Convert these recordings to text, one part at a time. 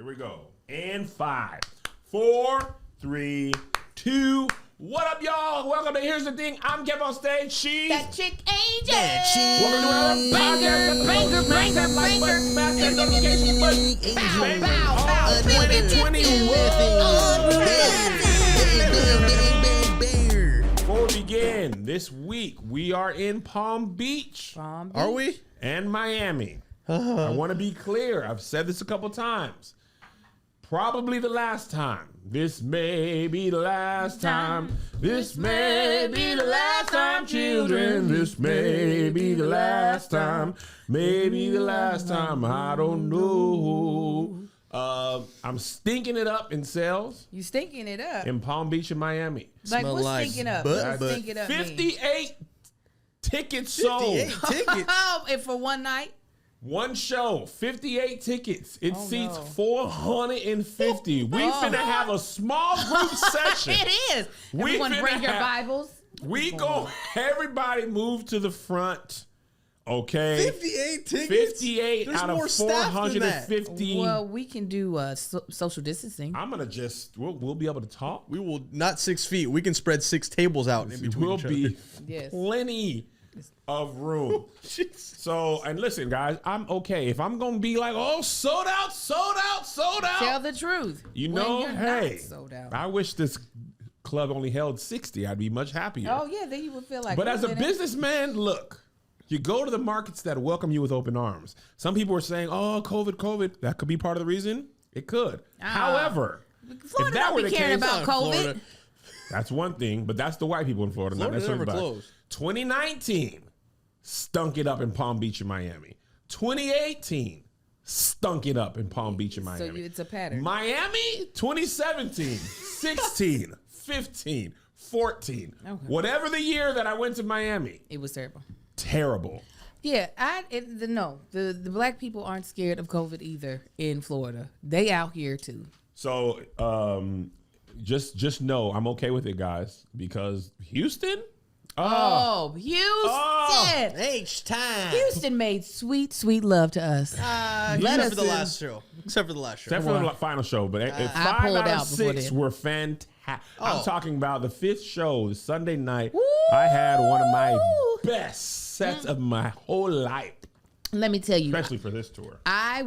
we go. And 5, 4, 3, 2. What up, y'all? Welcome to Here's the Thing. I'm Kev on stage. She's that chick Angel. Welcome to another podcast. Banger. Smash that like button. Smash that notification button. Bow. 2021. Before we begin, this week we are in Palm Beach. Are we? And Miami. I want to be clear. I've said this a couple times. Probably the last time. This may be the last time. This may be the last time, children. This may be the last time. Maybe the last time. I don't know. I'm stinking it up in sales. You stinking it up? In Palm Beach and Miami. Like, what's stinking up? But stinking up 58 tickets sold. 58 tickets? Oh, and for one night? One show, 58 tickets. It seats 450. We finna have a small group session. It is. Everyone bring your Bibles. Everybody move to the front. Okay. 58 tickets? 58 There's out of more staff than that. 450. Well, we can do social distancing. I'm gonna we'll be able to talk. We will, not 6 feet. We can spread 6 tables out in between each other. Will be plenty of room. So, and listen, guys, I'm okay. If I'm gonna be like, oh, sold out. Tell the truth. You know, you're hey, not sold out. I wish this club only held 60. I'd be much happier. Oh yeah, then you would feel like. But as a businessman, look, you go to the markets that welcome you with open arms. Some people are saying, oh, COVID. That could be part of the reason. It could. However, Florida if that were the case, about COVID. Florida. that's one thing. But that's the white people in Florida, not necessarily never black. closed. 2019 stunk it up in Palm Beach and Miami. 2018 stunk it up in Palm Beach and Miami. So it's a pattern. Miami, 2017, 16, 15, 14. Okay. Whatever the year that I went to Miami. It was terrible. Terrible. Yeah, the black people aren't scared of COVID either in Florida. They out here too. So just know I'm okay with it, guys, because Houston. Houston! H-time. Houston made sweet love to us. Except for the last show. Except for the final show. But 5 out of 6 were fantastic. I'm talking about the 5th show, Sunday night. Woo! I had one of my best sets of my whole life. Let me tell you. Especially for this tour. I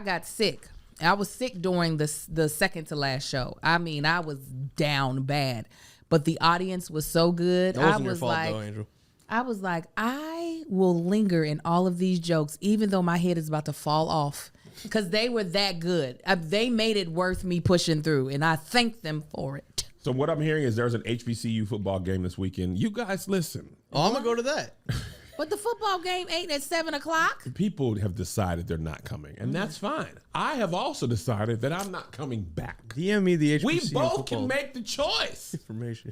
got sick. I was sick during the second to last show. I mean, I was down bad. But the audience was so good. That wasn't your fault, though, Angel. I was like, I will linger in all of these jokes, even though my head is about to fall off, because they were that good. They made it worth me pushing through, and I thank them for it. So what I'm hearing is there's an HBCU football game this weekend. You guys listen. Oh, I'm going to go to that. But the football game ain't at 7 o'clock. People have decided they're not coming, and that's fine. I have also decided that I'm not coming back. DM me the HBCU We both football can make the choice. information.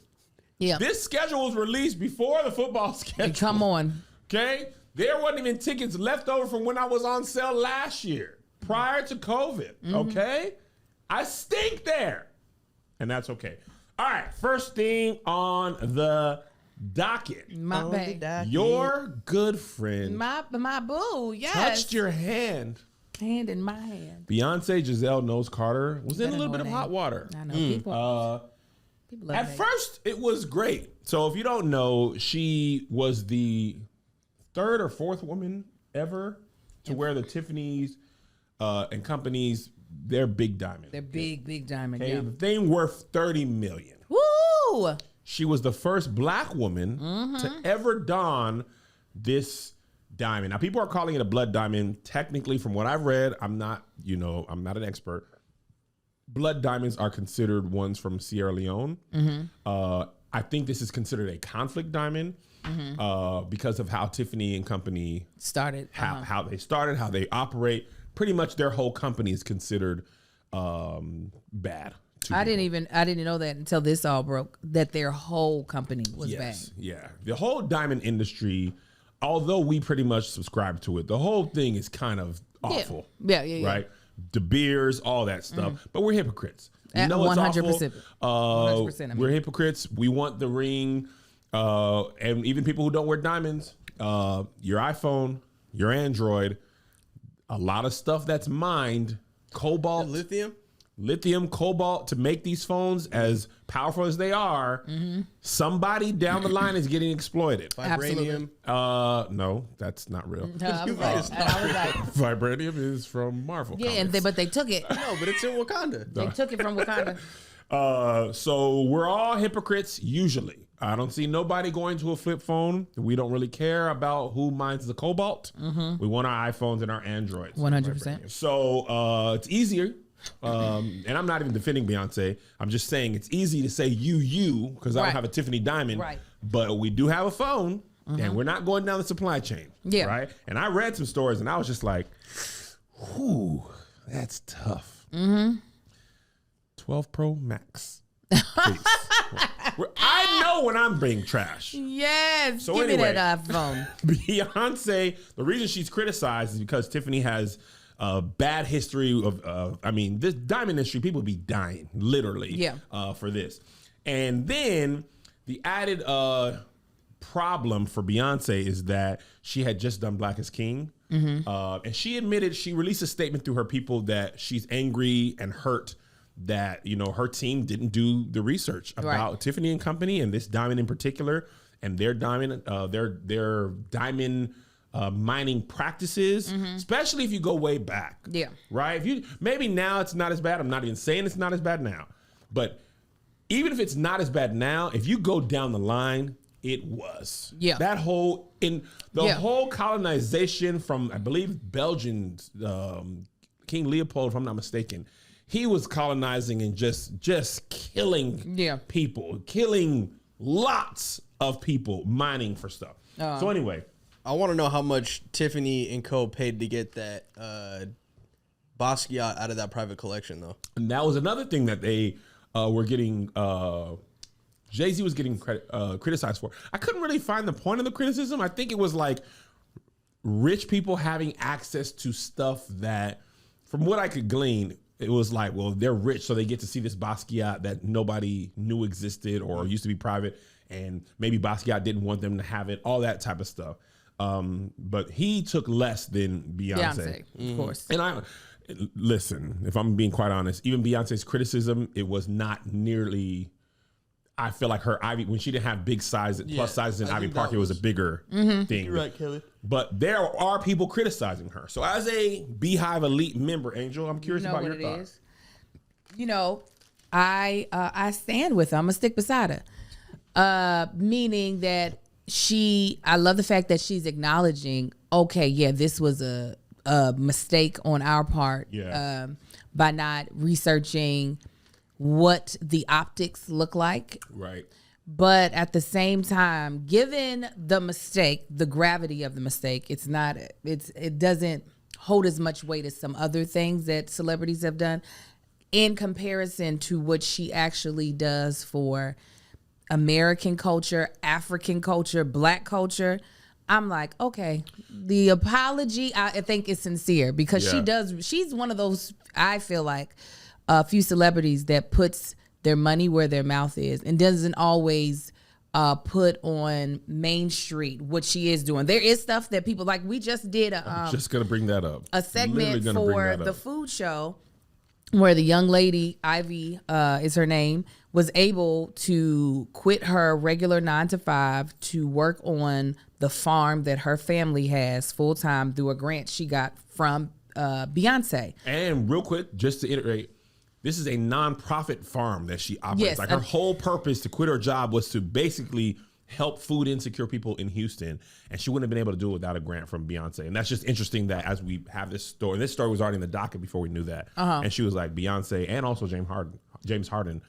Yeah. This schedule was released before the football schedule. Come on. Okay? There wasn't even tickets left over from when I was on sale last year, prior to COVID. Okay? I stink there. And that's okay. All right. First thing on the docket. My bad. Your good friend. My boo, yes. Touched your hand. Hand in my hand. Beyonce Giselle Knowles Carter was in a little bit of hot water. I know. People love at first, it was great. So if you don't know, she was the 3rd or 4th woman ever to wear the Tiffany's and companies, their big diamond. They're big diamond. Okay, Yeah. the thing worth $30 million. Woo! She was the first black woman to ever don this diamond. Now, people are calling it a blood diamond. Technically, from what I've read, I'm not an expert. Blood diamonds are considered ones from Sierra Leone. I think this is considered a conflict diamond because of how Tiffany and Company started, how they started, how they operate. Pretty much their whole company is considered bad. I didn't know that until this all broke, that their whole company was bad. Yeah. The whole diamond industry, although we pretty much subscribe to it, the whole thing is kind of awful. Yeah. Right? De Beers, all that stuff. But we're hypocrites. You know it's 100%. awful. 100%. We're hypocrites. We want the ring. And even people who don't wear diamonds, your iPhone, your Android, a lot of stuff that's mined cobalt, lithium, cobalt to make these phones as powerful as they are. Somebody down the line is getting exploited. Vibranium. No, that's not real. I was like, Vibranium is from Marvel. yeah, but they took it. No, but it's in Wakanda. They took it from Wakanda. So we're all hypocrites usually. I don't see nobody going to a flip phone. We don't really care about who mines the cobalt. We want our iPhones and our Androids. 100%. So it's easier. And I'm not even defending Beyonce. I'm just saying it's easy to say you because I don't have a Tiffany Diamond. Right. But we do have a phone, and we're not going down the supply chain. Yeah. Right. And I read some stories, and I was just like, whew, that's tough. 12 Pro Max. Please. I know when I'm being trash. Yes. So give anyway, me that iPhone. Beyonce, the reason she's criticized is because Tiffany has a bad history of, this diamond industry, people be dying, literally, for this. And then the added problem for Beyonce is that she had just done Black is King. And she admitted, she released a statement through her people that she's angry and hurt that, her team didn't do the research about Tiffany and Company and this diamond in particular and their diamond, their diamond mining practices, especially if you go way back. Yeah. Right? Maybe now it's not as bad. I'm not even saying it's not as bad now. But even if it's not as bad now, if you go down the line, it was. Yeah. That whole whole colonization from, I believe, Belgian's King Leopold, if I'm not mistaken. He was colonizing and just killing people, killing lots of people, mining for stuff. So anyway, I want to know how much Tiffany and Co. paid to get that Basquiat out of that private collection, though. And that was another thing that they were getting. Jay-Z was getting criticized for. I couldn't really find the point of the criticism. I think it was like rich people having access to stuff that, from what I could glean, it was like, well, they're rich, so they get to see this Basquiat that nobody knew existed or used to be private, and maybe Basquiat didn't want them to have it, all that type of stuff. But he took less than Beyonce. Of course. And listen, if I'm being quite honest, even Beyonce's criticism, it was not nearly. I feel like her Ivy, when she didn't have big size, plus sizes in Ivy Park, it was a bigger thing. You're right, Kelly. But there are people criticizing her. So as a Beehive Elite member, Angel, I'm curious about your thoughts. I stand with her. I'm gonna stick beside her. Meaning that I love the fact that she's acknowledging, okay, yeah, this was a mistake on our part by not researching what the optics look like. Right. But at the same time, given the mistake, the gravity of the mistake, it doesn't hold as much weight as some other things that celebrities have done in comparison to what she actually does for American culture, African culture, Black culture. I'm like, okay, the apology, I think, is sincere because she's one of those, I feel like, a few celebrities that puts their money where their mouth is and doesn't always put on Main Street what she is doing. There is stuff that people like. We just did I'm just gonna bring that up. A segment for the food show where the young lady, Ivy is her name, was able to quit her regular 9-to-5 to work on the farm that her family has full time through a grant she got from Beyonce. And real quick, just to iterate, this is a nonprofit farm that she operates. Like her whole purpose to quit her job was to basically help food insecure people in Houston, and she wouldn't have been able to do it without a grant from Beyonce. And that's just interesting that as we have this story, and this story was already in the docket before we knew that. And she was like, Beyonce and also James Harden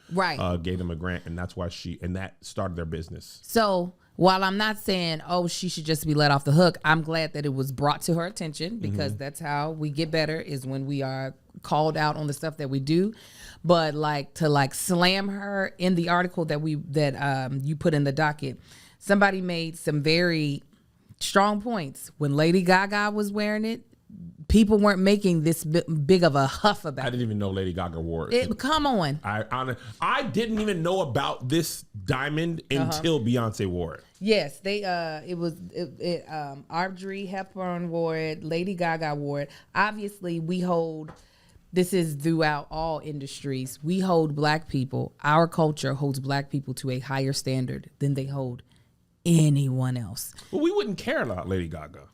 gave them a grant, and that's why that started their business. So while I'm not saying, she should just be let off the hook, I'm glad that it was brought to her attention because that's how we get better, is when we are called out on the stuff that we do. But to slam her in the article that you put in the docket, somebody made some very strong points. When Lady Gaga was wearing it, people weren't making this big of a huff about it. I didn't even know Lady Gaga wore it. Come on. I didn't even know about this diamond until Beyonce wore it. Yes, Audrey Hepburn wore it. Lady Gaga wore it. Obviously, we hold this is throughout all industries. We hold black people, our culture holds black people to a higher standard than they hold anyone else. Well, we wouldn't care about Lady Gaga.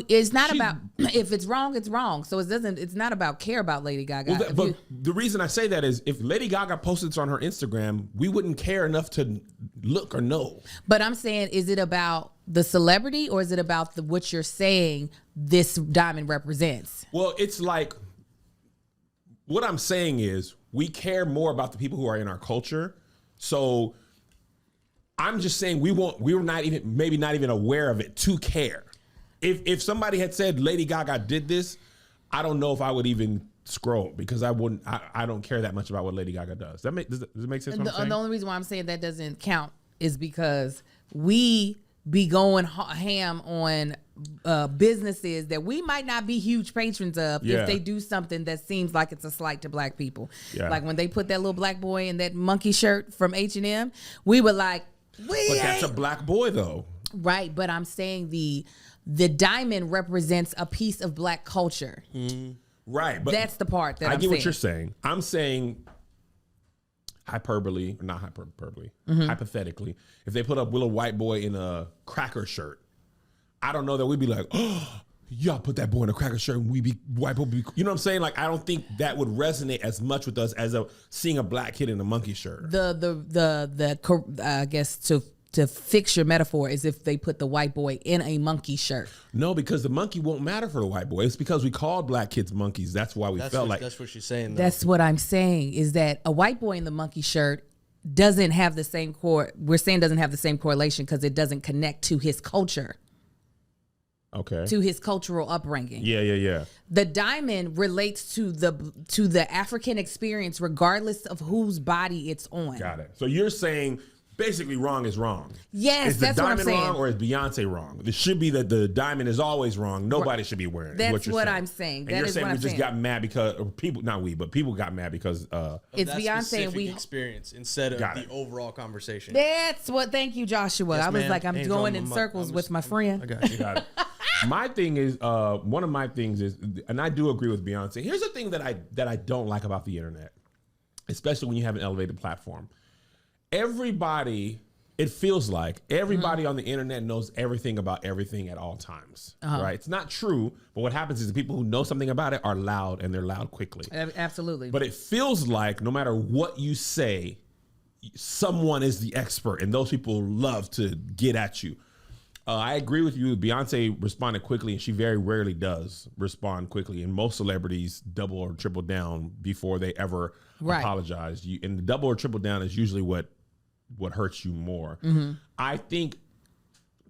It's not about, if it's wrong, it's wrong. So it's not about care about Lady Gaga. Well, but the reason I say that is if Lady Gaga posted this on her Instagram, we wouldn't care enough to look or know. But I'm saying, is it about the celebrity or is it about what you're saying this diamond represents? Well, it's like, what I'm saying is we care more about the people who are in our culture. So I'm just saying we were not even aware of it to care. If somebody had said Lady Gaga did this, I don't know if I would even scroll because I don't care that much about what Lady Gaga does. Does it make sense? What I'm saying? The only reason why I'm saying that doesn't count is because we be going ham on businesses that we might not be huge patrons of if they do something that seems like it's a slight to black people. Yeah. Like when they put that little black boy in that monkey shirt from H&M, we were like, but that's a black boy though. Right, but I'm saying the diamond represents a piece of black culture. Right, but that's the part that I get what you're saying. I'm saying hyperbole, not hyperbole, hypothetically, if they put up Willow White Boy in a cracker shirt, I don't know that we'd be like, oh, y'all put that boy in a cracker shirt and we be white boy. You know what I'm saying? Like, I don't think that would resonate as much with us as seeing a black kid in a monkey shirt. I guess to fix your metaphor is if they put the white boy in a monkey shirt. No, because the monkey won't matter for the white boy. It's because we called black kids monkeys. That's why that's what she's saying. Though. That's what I'm saying is that a white boy in the monkey shirt doesn't have the same doesn't have the same correlation because it doesn't connect to his culture. Okay. To his cultural upbringing. Yeah. The diamond relates to the African experience regardless of whose body it's on. Got it. So you're saying basically wrong is wrong. Yes, that's what I'm saying. Is the diamond wrong or is Beyonce wrong? It should be that the diamond is always wrong. Nobody should be wearing it. That's what I'm saying. And you're saying we just got mad because people got mad because it's Beyonce and we experience instead of the overall conversation. That's what. Thank you, Joshua. Yes, I was like, I'm going in circles with my friend. I got you. Got it. My thing is, one of my things is, and I do agree with Beyonce. Here's the thing that I don't like about the internet, especially when you have an elevated platform. It feels like everybody on the internet knows everything about everything at all times, right? It's not true, but what happens is the people who know something about it are loud and they're loud quickly. Absolutely. But it feels like no matter what you say, someone is the expert and those people love to get at you. I agree with you. Beyonce responded quickly, and she very rarely does respond quickly. And most celebrities double or triple down before they ever apologize. And the double or triple down is usually what hurts you more. I think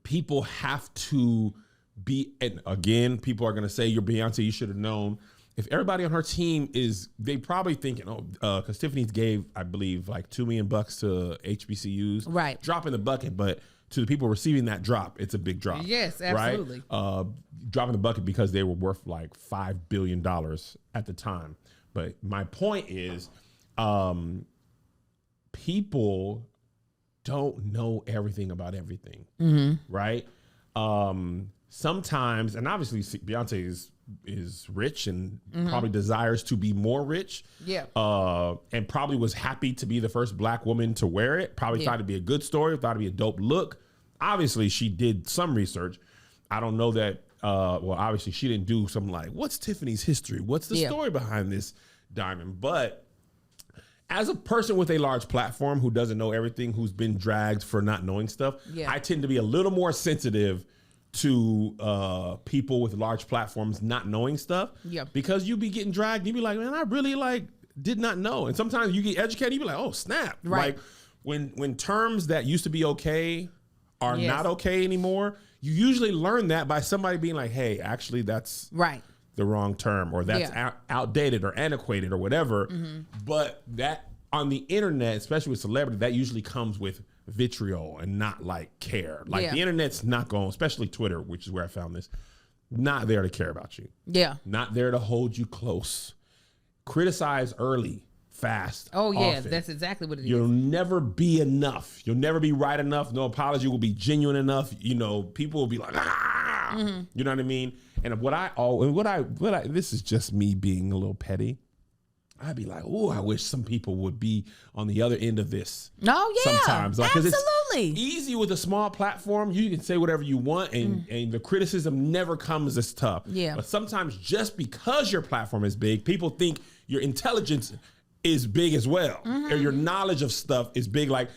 people have to be, and again, people are going to say, you're Beyonce, you should have known. If everybody on her team they probably thinking, because Tiffany gave, I believe, like $2 million to HBCUs. Right. Dropping the bucket, but to the people receiving that drop, it's a big drop. Yes, absolutely. Right? Dropping the bucket because they were worth like $5 billion at the time. But my point is, people don't know everything about everything, right? Sometimes, and obviously Beyonce is rich and probably desires to be more rich. Yeah. And probably was happy to be the first black woman to wear it. Probably thought it'd be a good story, thought it'd be a dope look. Obviously, she did some research. I don't know that, obviously she didn't do something like, what's Tiffany's history? What's the story behind this diamond? But as a person with a large platform who doesn't know everything, who's been dragged for not knowing stuff, I tend to be a little more sensitive to people with large platforms not knowing stuff. Yeah. Because you be getting dragged, you be like, man, I really did not know. And sometimes you get educated, you be like, oh, snap. Right. Like when terms that used to be okay are not okay anymore, you usually learn that by somebody being like, hey, actually that's the wrong term, or that's outdated or antiquated or whatever. But that on the internet, especially with celebrity, that usually comes with vitriol and not like care. Like the internet's not going, especially Twitter, which is where I found this, not there to care about you. Yeah. Not there to hold you close. Criticize early, fast. Oh yeah, often. That's exactly what it You'll never be enough. You'll never be right enough. No apology will be genuine enough. You know, people will be like, you know what I mean? And what I this is just me being a little petty. I'd be like, oh, I wish some people would be on the other end of this. Oh yeah, sometimes, like, 'cause absolutely. it's easy with a small platform. You can say whatever you want, and the criticism never comes as tough. Yeah. But sometimes just because your platform is big, people think your intelligence is big as well, or your knowledge of stuff is big. Like,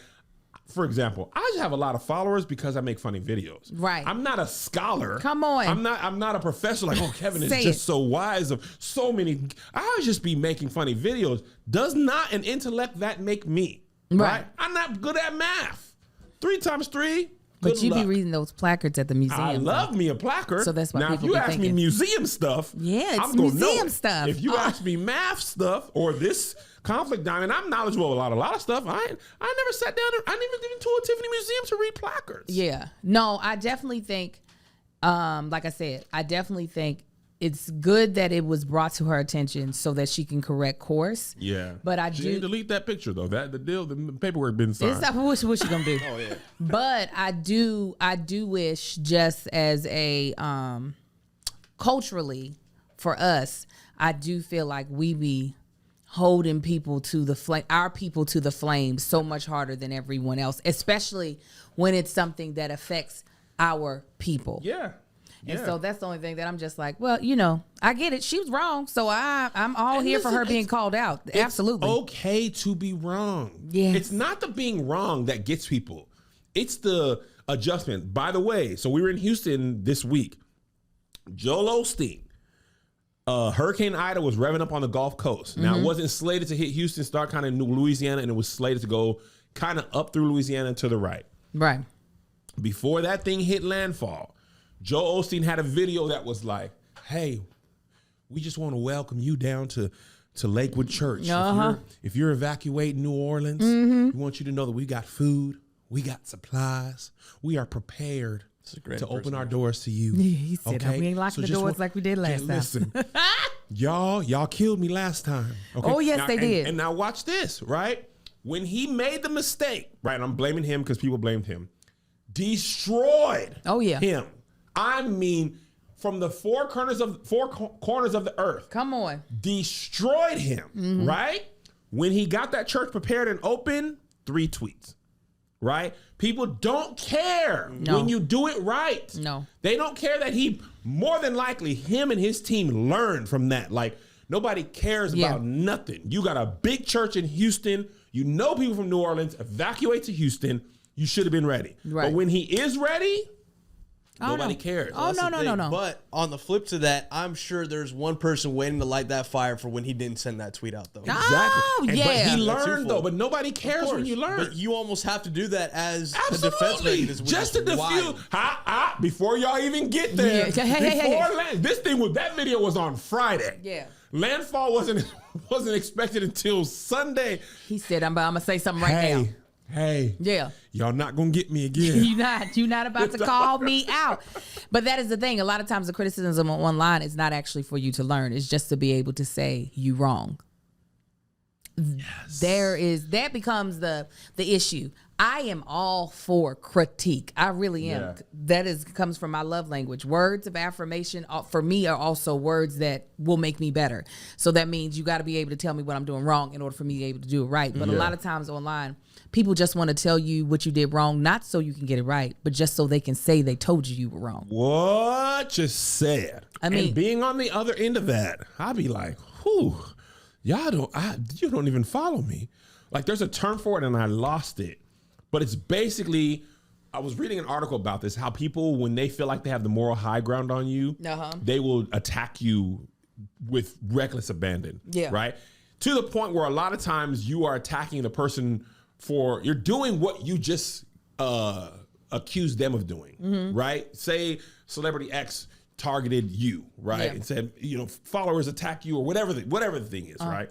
for example, I just have a lot of followers because I make funny videos. Right. I'm not a scholar. Come on. I'm not a professor like, oh, Kevin is Say just it. so wise of so many. I would just be making funny videos. Does not an intellect that make me? Right. I'm not good at math. 3 times 3. But good you luck. be reading those placards at the museum. I love me a placard. So that's why now, if people you be ask me thinking. museum stuff, Yeah, it's I'm gonna know museum it. stuff. If you ask me math stuff or this conflict diamond, I'm knowledgeable about a lot of stuff. I never sat down. I didn't even to a Tiffany museum to read placards. Yeah. No, I definitely think, like I said, I definitely think it's good that it was brought to her attention so that she can correct course. Yeah. But I she do didn't delete that picture though. The paperwork been signed. It's not what she gonna do. Oh yeah. But I do wish, just as a culturally for us, I do feel like we be holding people to the flame, our people to the flames so much harder than everyone else, especially when it's something that affects our people. Yeah. And Yeah. so that's the only thing that I'm just like, well, I get it. She was wrong. So I'm all And here for listen, her being it's- called out. It's Absolutely. okay to be wrong. Yes. It's not the being wrong that gets people. It's the adjustment. By the way, so we were in Houston this week. Joel Osteen, Hurricane Ida was revving up on the Gulf Coast. Now, it wasn't slated to hit Houston, start kind of in Louisiana, and it was slated to go kind of up through Louisiana to the right. Right. Before that thing hit landfall, Joel Osteen had a video that was like, hey, we just want to welcome you down to Lakewood Church. If you're evacuating New Orleans, we want you to know that we got food, we got supplies, we are prepared to open our doors to you. Yeah, he said, we ain't locking the just doors like we did last time. Listen, y'all killed me last time. Okay? Oh, yes, Now, they did. And now watch this, right? When he made the mistake, right? I'm blaming him because people blamed him. Destroyed. Oh, yeah. Him. I mean, from the four corners of the earth, Come on. destroyed him, right? When he got that church prepared and open, 3 tweets, right? People don't care when you do it right. No. They don't care that he, more than likely, him and his team learned from that. Like, nobody cares about nothing. You got a big church in Houston. You know people from New Orleans. Evacuate to Houston. You should have been ready. Right. But when he is ready, Oh, nobody no. cares. Oh, That's no, the no, thing. no, no. But on the flip to that, I'm sure there's one person waiting to light that fire for when he didn't send that tweet out, though. Exactly. Oh, But yeah. he That's learned, twofold. though. But nobody cares when you learn. But you almost have to do that as a defense Absolutely. mechanism. which Just to is defuse. wild. Before y'all even get there. Yeah. Hey. Land, this thing was, that video was on Friday. Yeah. Landfall wasn't expected until Sunday. He said, I'm going to say something right now. Hey. Yeah. Y'all not gonna get me again. You're not about to call me out. But that is the thing. A lot of times the criticism online is not actually for you to learn. It's just to be able to say you wrong. Yes. That becomes the issue. I am all for critique. I really am. Yeah. That comes from my love language. Words of affirmation for me are also words that will make me better. So that means you got to be able to tell me what I'm doing wrong in order for me to be able to do it right. But a lot of times online, people just want to tell you what you did wrong, not so you can get it right, but just so they can say they told you were wrong. What you said. I mean- and being on the other end of that, I'd be like, whew, you don't even follow me. Like, there's a term for it and I lost it. But it's basically, I was reading an article about this, how people, when they feel like they have the moral high ground on you, they will attack you with reckless abandon. Yeah. Right? To the point where a lot of times you are attacking the person you're doing what you just accused them of doing. Right? Say celebrity X targeted you, right? Yeah. And said, followers attack you or whatever the thing is, right?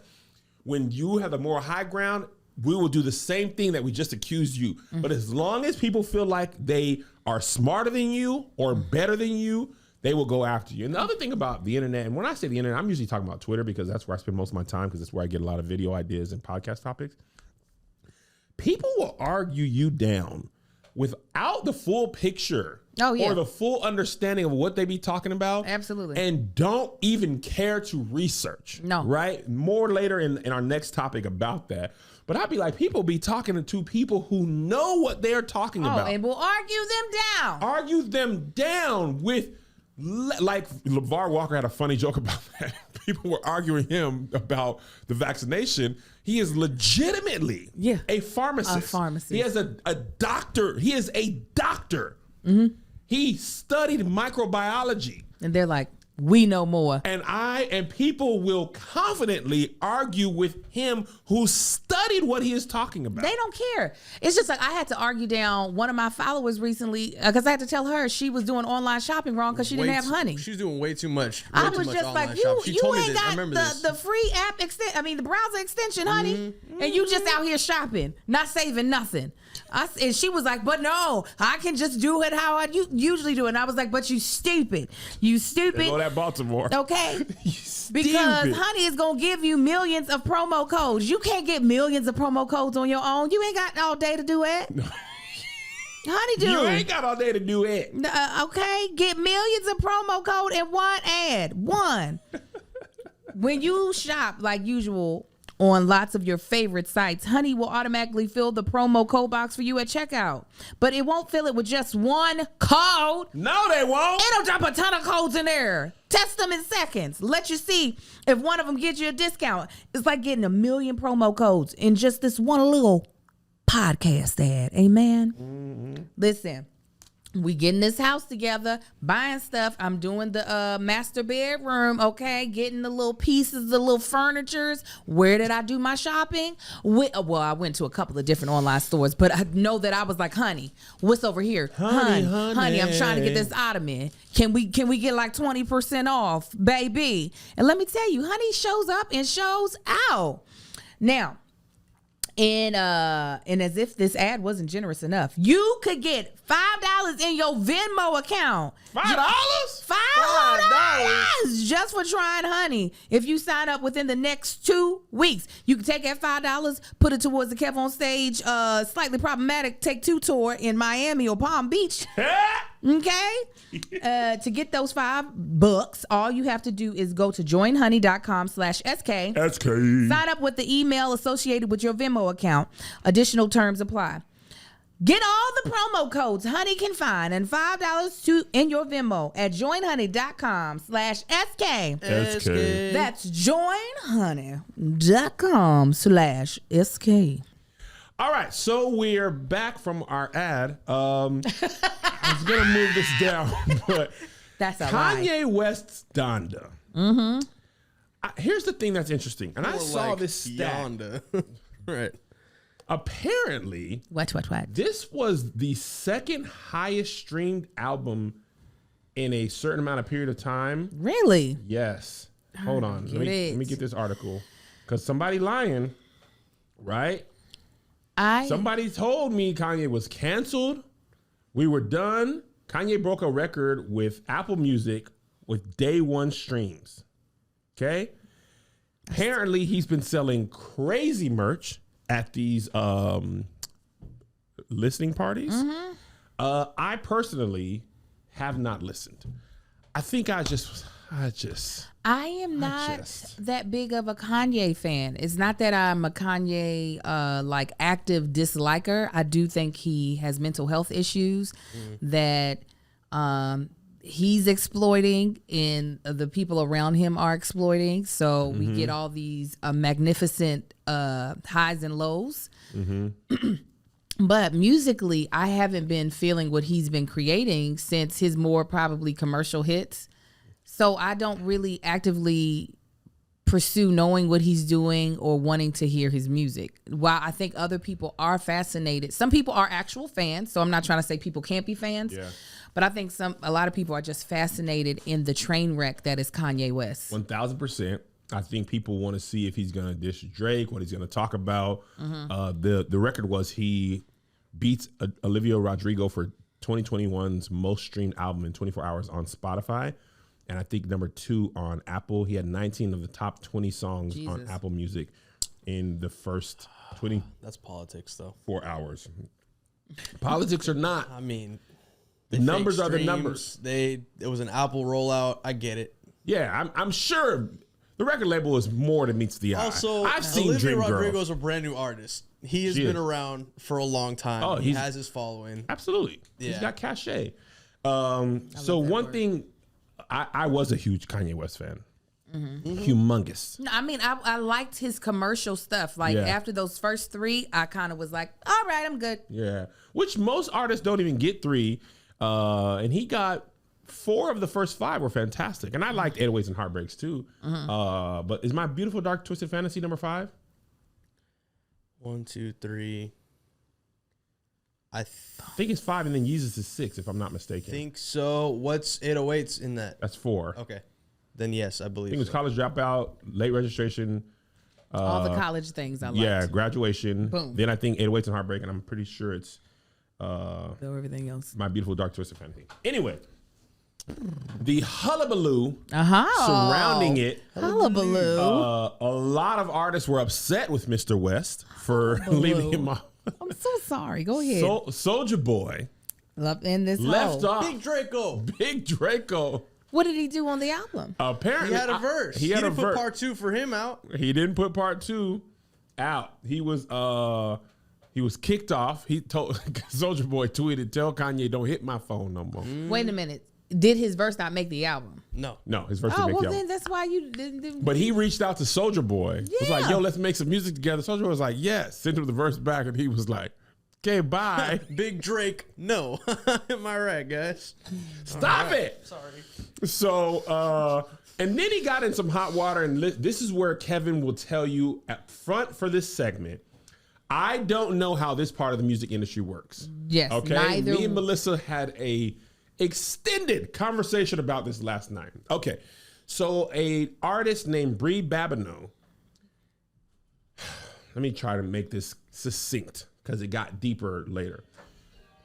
When you have the moral high ground, we will do the same thing that we just accused you. But as long as people feel like they are smarter than you or better than you, they will go after you. And the other thing about the internet, and when I say the internet, I'm usually talking about Twitter because that's where I spend most of my time because that's where I get a lot of video ideas and podcast topics. People will argue you down without the full picture Oh, yeah. or the full understanding of what they be talking about. Absolutely. And don't even care to research. No. Right? More later in our next topic about that. But I'd be like, people be talking to people who know what they're talking about. And will argue them down. Argue them down with, like, LeVar Walker had a funny joke about that. People were arguing him about the vaccination. He is legitimately a pharmacist. A pharmacist. He has a doctor. He is a doctor. He studied microbiology. And they're like, we know more. And people will confidently argue with him who studied what he is talking about. They don't care. It's just like I had to argue down one of my followers recently because I had to tell her she was doing online shopping wrong because she didn't have honey. She's doing way too much. I was just like, you ain't got the free app the browser extension, honey, and you just out here shopping, not saving nothing. And she was like, but no, I can just do it how I usually do it. And I was like, but you stupid. You stupid. They know that Baltimore. Okay. Because honey is going to give you millions of promo codes. You can't get millions of promo codes on your own. You ain't got all day to do it. Honey, do. You ain't got all day to do it. Okay. Get millions of promo code in one ad. One. When you shop like usual on lots of your favorite sites, Honey will automatically fill the promo code box for you at checkout. But it won't fill it with just one code. No, they won't. It'll drop a ton of codes in there. Test them in seconds. Let you see if one of them gets you a discount. It's like getting 1 million promo codes in just this one little podcast ad. Amen? Listen. We getting this house together, buying stuff. I'm doing the master bedroom, okay? Getting the little pieces, the little furnitures. Where did I do my shopping? Well, I went to a couple of different online stores, but I know that I was like, honey, what's over here? Honey, I'm trying to get this ottoman. Can we get like 20% off, baby? And let me tell you, Honey shows up and shows out. Now, and as if this ad wasn't generous enough, you could get $5 in your Venmo account. $5? $5 just for trying Honey. If you sign up within the next 2 weeks, you can take that $5, put it towards the Kev on Stage Slightly Problematic Take 2 tour in Miami or Palm Beach. Okay? To get those $5, all you have to do is go to joinhoney.com/SK. Sign up with the email associated with your Venmo account. Additional terms apply. Get all the promo codes Honey can find and $5 in your Venmo at joinhoney.com/SK. That's joinhoney.com/SK. All right, so we're back from our ad. I was gonna move this down, but that's a Kanye West's Donda. Here's the thing that's interesting, and I saw like this stat. Right. Apparently, What? this was the second highest streamed album in a certain amount of period of time. Really? Yes. Hold on. Let me get this article, because somebody lying, right? Somebody told me Kanye was canceled. We were done. Kanye broke a record with Apple Music with day one streams. Okay? Apparently, he's been selling crazy merch at these listening parties. I personally have not listened. I think I am not that big of a Kanye fan. It's not that I'm a Kanye like active disliker. I do think he has mental health issues that he's exploiting and the people around him are exploiting. So we get all these magnificent highs and lows. But musically, I haven't been feeling what he's been creating since his more probably commercial hits. So I don't really actively pursue knowing what he's doing or wanting to hear his music. While I think other people are fascinated. Some people are actual fans, so I'm not trying to say people can't be fans. Yeah. But I think a lot of people are just fascinated in the train wreck that is Kanye West. 1,000%. I think people want to see if he's going to dish Drake, what he's going to talk about. The record was he beats Olivia Rodrigo for 2021's most streamed album in 24 hours on Spotify. And I think number 2 on Apple. He had 19 of the top 20 songs on Apple Music in the first 20. That's politics, though. 4 hours. Politics or not. I mean, The numbers are the numbers. It was an Apple rollout. I get it. Yeah, I'm sure the record label is more than meets the eye. Also, I've seen Olivia Dream Rodrigo Girls. is a brand new artist. He has She been is. around for a long time. Oh, he he's- has his following. Absolutely. He's Yeah. got cachet. So one thing, I was a huge Kanye West fan. Humongous. No, I mean, I liked his commercial stuff. Like, Yeah. after those first 3, I kind of was like, all right, I'm good. Yeah. Which most artists don't even get 3. And he got 4 of the first 5 were fantastic. And I liked 808s and Heartbreaks too. But is My Beautiful Dark Twisted Fantasy number 5? 1, 2, 3. I think it's 5 and then Yeezus is 6 if I'm not mistaken. think so. What's 808s in that? That's 4. Okay. Then yes, I I believe think it was so. College Dropout, Late Registration. All the college things I liked. Yeah, Graduation. Boom. Then I think 808s and Heartbreak, and I'm pretty sure it's So everything else. My Beautiful Dark Twisted Fantasy. Anyway, the hullabaloo Uh-huh. surrounding it. Hullabaloo. A lot of artists were upset with Mr. West for leaving him off. I'm so sorry. Go ahead. Soulja Boy Love in this left hole. off Big Draco. Big Draco. What did he do on the album? Apparently, He had a verse. He had a didn't put verse. part 2 for him out. He didn't put part 2 out. He was kicked off. He told Soulja Boy tweeted, "Tell Kanye don't hit my phone no more." Wait a minute. Did his verse not make the album? No. No, his verse Oh, didn't make well, the album. then that's why you didn't. But he reached out to Soulja Boy. Was like, Yeah. "Yo, let's make some music together." Soulja Boy was like, "Yes." Sent him the verse back, and he was like, "Okay, bye." Big Drake. No. Am I right, guys? Stop it. Sorry. So, and then he got in some hot water, and this is where Kevin will tell you up front for this segment. I don't know how this part of the music industry works. Yes, Okay. neither- Me and Melissa had a extended conversation about this last night. Okay. So a artist named Bree Babineau. Let me try to make this succinct because it got deeper later.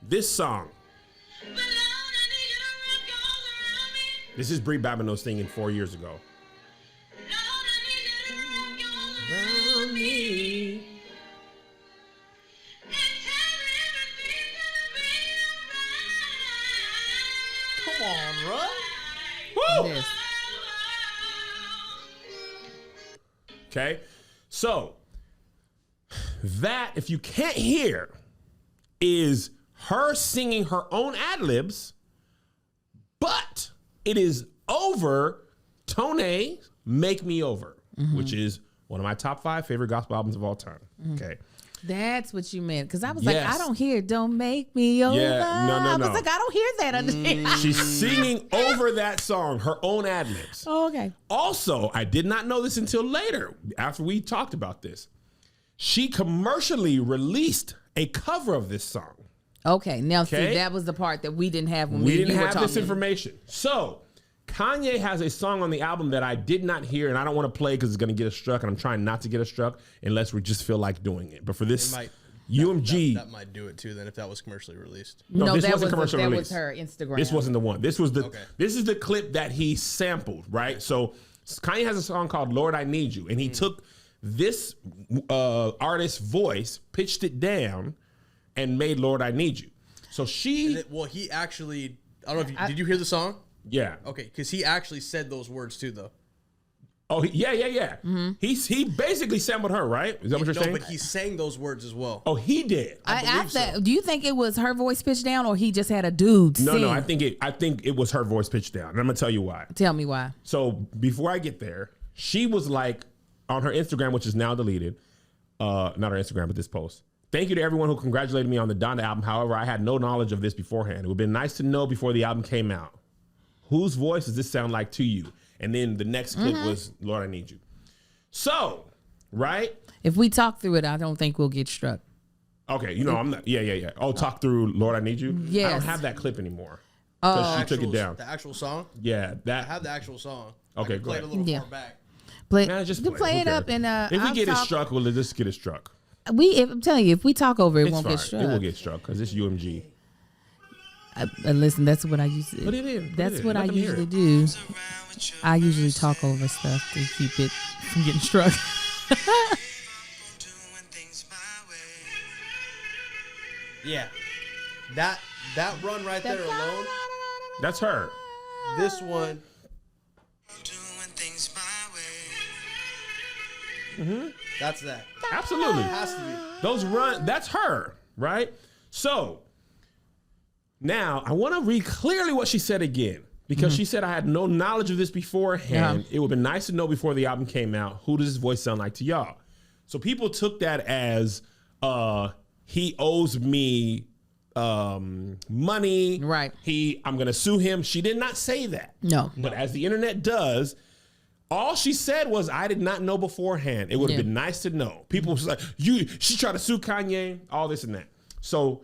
This song. This is Bree Babineau singing 4 years ago. Come on, bro. Woo! Yes. Okay. So that, if you can't hear, is her singing her own ad-libs, but it is over Tone Make Me Over, which is one of my top 5 favorite gospel albums of all time. Okay. That's what you meant. Because I was Yes. like, I don't hear Don't Make Me Over. Yeah, no. I was like, I don't hear that under She's singing over that song, her own ad-libs. Oh, okay. Also, I did not know this until later, after we talked about this. She commercially released a cover of this song. Okay. Now, Okay. see, that was the part that we didn't have when We you didn't were have this talking. information. So, Kanye has a song on the album that I did not hear, and I don't want to play because it's going to get us struck, and I'm trying not to get us struck unless we just feel like doing it. But for this, UMG... That might do it too then if that was commercially released. No, this that wasn't was commercial that release. was her Instagram. This wasn't the one. This was the. Okay. This is the clip that he sampled, right? So Kanye has a song called "Lord I Need You," and he took this artist's voice, pitched it down, and made "Lord I Need You." So she, Well, he actually, I don't know if you, did you hear the song? yeah. Okay, because he actually said those words too, though. Oh, yeah. Mm-hmm. He basically sampled her, right? Is that what you're No, saying? but he sang those words as well. Oh, he did. I believe asked that. so. Do you think it was her voice pitched down, or he just had a dude sing? No, I think it was her voice pitched down, and I'm gonna tell you why. Tell me why. So before I get there, she was like on her Instagram, which is now deleted. Not her Instagram, but this post. Thank you to everyone who congratulated me on the Donda album. However, I had no knowledge of this beforehand. It would have been nice to know before the album came out. Whose voice does this sound like to you? And then the next clip was Lord, I Need You. So, right? If we talk through it, I don't think we'll get struck. Okay, I'm not. Yeah. Oh, talk through Lord, I Need You? I Yes. don't have that clip anymore. Because she took it down. The actual song? Yeah, I that. have the actual song. Okay, I can go play ahead. it a little Yeah. far back. Play, Nah, just to play Who it up cares? and if we I'll get it talk- struck, we'll just get it struck. I'm telling you, if we talk over it, It's won't fine. get struck. It will get struck because it's UMG. Listen, that's what I usually. Put it in. Put That's it in. what Let I them hear usually it. do. I usually talk over stuff to keep it from getting struck. Yeah. That That run right there alone. That's her. This one. That's that. Absolutely. Has to be. Those run, that's her, right? So now I want to read clearly what she said again, because she said, I had no knowledge of this beforehand. It would have been nice to know before the album came out. Who does his voice sound like to y'all? So people took that as he owes me money. Right. I'm going to sue him. She did not say that. No. But as the internet does, all she said was, I did not know beforehand. It would have been nice to know. People was like, she tried to sue Kanye, all this and that. So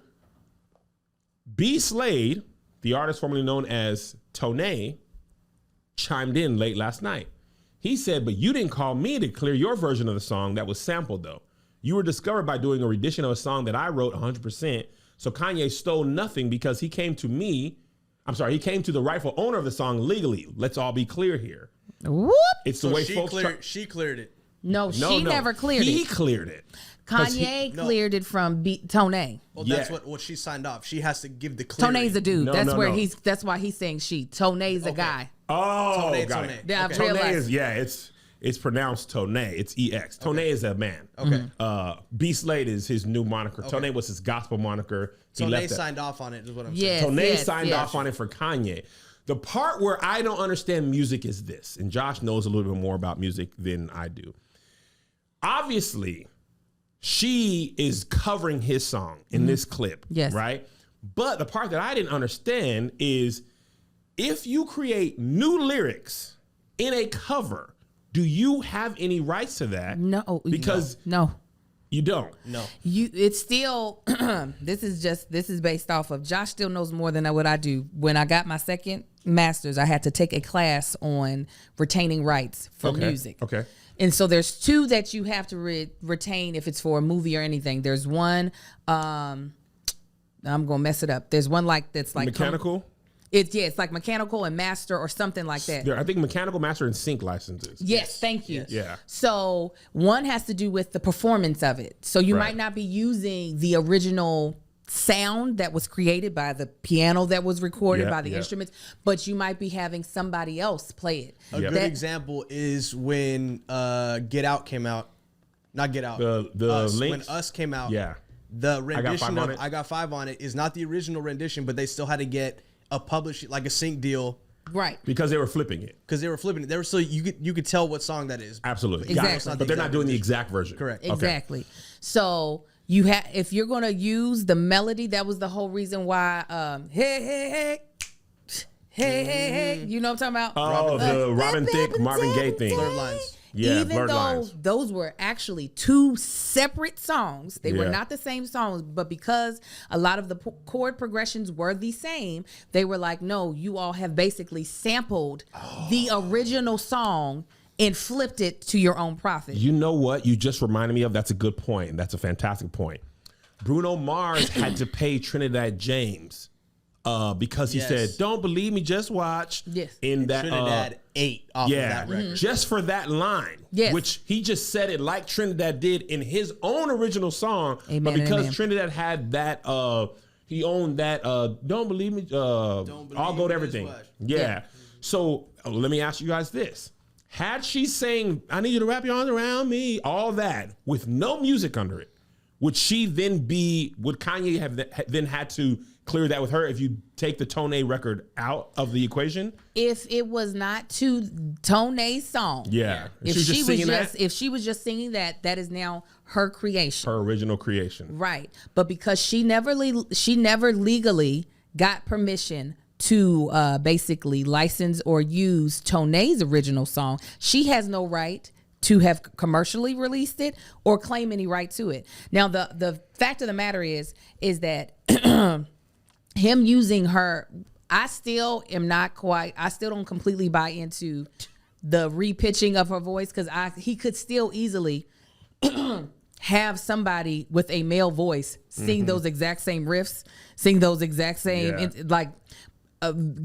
B. Slade, the artist formerly known as Tone, chimed in late last night. He said, but you didn't call me to clear your version of the song that was sampled, though. You were discovered by doing a rendition of a song that I wrote 100%. So Kanye stole nothing because he came to me. He came to the rightful owner of the song legally. Let's all be clear here. Whoop. It's the way folks she cleared it. No, she never cleared it. He cleared it. Kanye cleared it from Tone. Well, that's what she signed off. She has to give the clearing. Tone's a dude. No, that's no, where no. That's why he's saying she. Tone's a guy. Oh, Tone, got Tone. it. Yeah, I've Tone realized. is, it's pronounced Tone. It's EX. Tone is a man. Okay. B. Slade is his new moniker. Tone was his gospel moniker. Tone signed off on it, is what I'm saying. Tone signed off on it for Kanye. The part where I don't understand music is this, and Josh knows a little bit more about music than I do. Obviously, she is covering his song in this clip, right? But the part that I didn't understand is, if you create new lyrics in a cover, do you have any rights to that? No, because no. You don't. No. It's still this is based off of Josh still knows more than what I do. When I got my second master's, I had to take a class on retaining rights for music. Okay. And so there's two that you have to retain if it's for a movie or anything. There's one I'm gonna mess it up. There's one that's like mechanical. It's like mechanical and master or something like that. I think mechanical, master, and sync licenses. Yes, thank you. Yes. Yeah. So one has to do with the performance of it. So you might not be using the original sound that was created by the piano that was recorded by the instruments, but you might be having somebody else play it. A good example is when Get Out came out. Not Get Out. The Us. Lynx? When Us came out. Yeah. The rendition of I Got Five on It is not the original rendition, but they still had to get a publish, like a sync deal, right? Because they were flipping it. Because they were flipping it. They were so you could tell what song that is. Absolutely, exactly. But they're not doing the exact version. Correct. Exactly. Okay. So you have, if you're gonna use the melody, that was the whole reason why. Hey, you know what I'm talking about? Oh, the Robin Thicke, Marvin Gaye thing. Blurred Lines. Yeah, even though those were actually two separate songs, they were not the same songs, but because a lot of the chord progressions were the same, they were like, no, you all have basically sampled the original song and flipped it to your own profit. You know what you just reminded me of? That's a good point. That's a fantastic point. Bruno Mars had to pay Trinidad James because he said, don't believe me, just watch. Yes. In that Trinidad ate off of that record. Just for that line. Yes. Which he just said it like Trinidad did in his own original song. Amen, but because amen. Trinidad had that he owned that don't believe me, I'll go to everything. Yeah. So let me ask you guys this. Had she saying, I need you to wrap your arms around me, all that with no music under it, would Kanye have then had to clear that with her if you take the Tone record out of the equation? If it was not to Tone's song. Yeah. If she was just singing that, that is now her creation. Her original creation. Right. But because she never legally got permission to basically license or use Tone's original song, she has no right to have commercially released it or claim any right to it. Now, the fact of the matter is that him using her, I still don't completely buy into the repitching of her voice, because he could still easily have somebody with a male voice sing those exact same riffs, sing those exact same,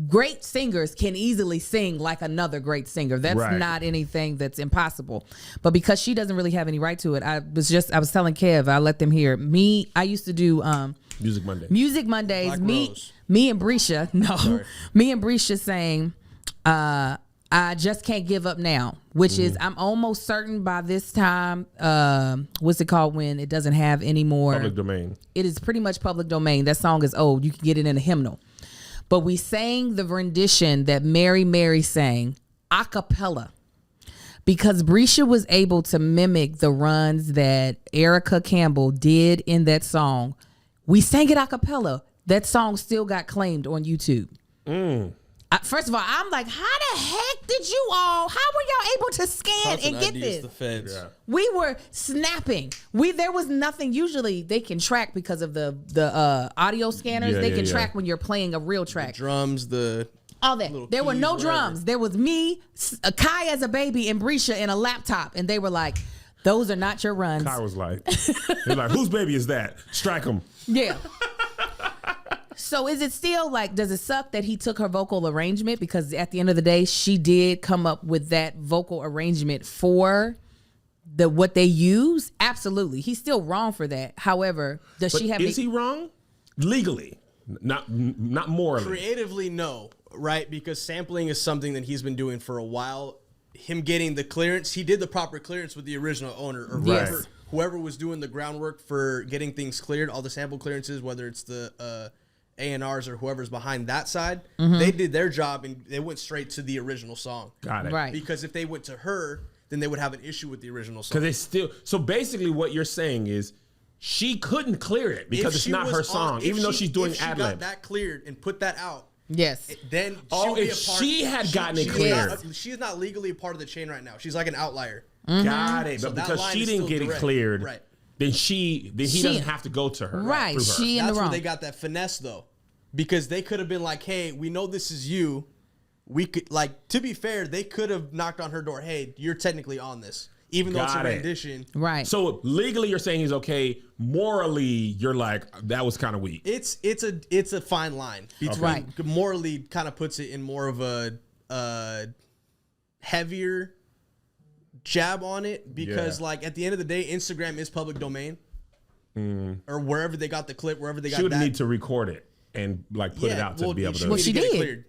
great singers can easily sing like another great singer. That's not anything that's impossible. But because she doesn't really have any right to it, I was telling Kev, I let them hear me. I used to do Music Monday. Music Mondays. Black Me Rose. and Brescia. No, Sorry. me and Brescia sang. I just can't give up now, which is I'm almost certain by this time. What's it called when it doesn't have any more Public domain. It is pretty much public domain. That song is old. You can get it in a hymnal. But we sang the rendition that Mary sang a cappella because Brescia was able to mimic the runs that Erica Campbell did in that song. We sang it a cappella. That song still got claimed on YouTube. First of all, I'm like, how the heck did you all? How were y'all able to scan Toss an and get idea this? to the feds. Yeah. We were snapping. There was nothing. Usually they can track because of the audio scanners. Yeah, they yeah, can yeah. track when you're playing a real track. Drums, All that. little There were keys, no whatever. drums. There was me, Kai as a baby, and Brescia in a laptop, and they were like, "Those are not your runs." Kai was like, they're like, whose baby is that? Strike him. Yeah. So is it still like, does it suck that he took her vocal arrangement? Because at the end of the day, she did come up with that vocal arrangement for what they use. Absolutely. He's still wrong for that. However, does But she have is he wrong? Legally, not morally. creatively, no, right? Because sampling is something that he's been doing for a while. Him getting the clearance, he did the proper clearance with the original owner or Yes. whoever was doing the groundwork for getting things cleared, all the sample clearances, whether it's the A&Rs or whoever's behind that side, they did their job and they went straight to the original song. Got it. Right. Because if they went to her, then they would have an issue with the original song. Because they still. So basically, what you're saying is she couldn't clear it because If it's she not was her on- song, if even though she- she's doing if she ad got lib. that cleared and put that out, Yes. then she Oh, would be a if part. she had gotten it is cleared. not- she is not legally a part of the chain right now. She's like an outlier. Got it. So But that because line she is didn't still get direct. it cleared, Right. then he doesn't have to go to her. Right. through her. She in That's the where wrong. they got that finesse though, because they could have been like, "Hey, we know this is you. We could like." To be fair, they could have knocked on her door. Hey, you're technically on this, even though it's a Got it. rendition. Right. So legally, you're saying he's okay. Morally, you're like, that was kind of weak. It's a fine line between Right. morally kind of puts it in more of a heavier jab on it because Yeah. like at the end of the day, Instagram is public domain or wherever they got the clip, wherever they got She would that. need to record it and like put it out to be able to. Well, she need to get it did. cleared.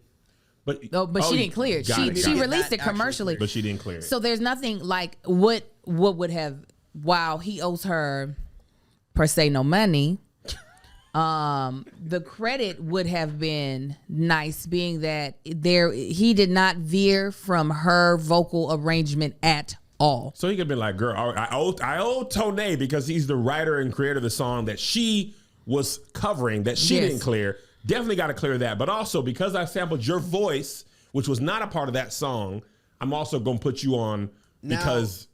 But she didn't clear it. got She got she it. released That it actually commercially. cleared. But she didn't clear it. So there's nothing like what would have, while he owes her per se no money, the credit would have been nice, being that he did not veer from her vocal arrangement at all. So he could have been like, girl, I owe Tone because he's the writer and creator of the song that she was covering that she Yes. didn't clear. Definitely got to clear that. But also because I sampled your voice, which was not a part of that song, I'm also going to put you on because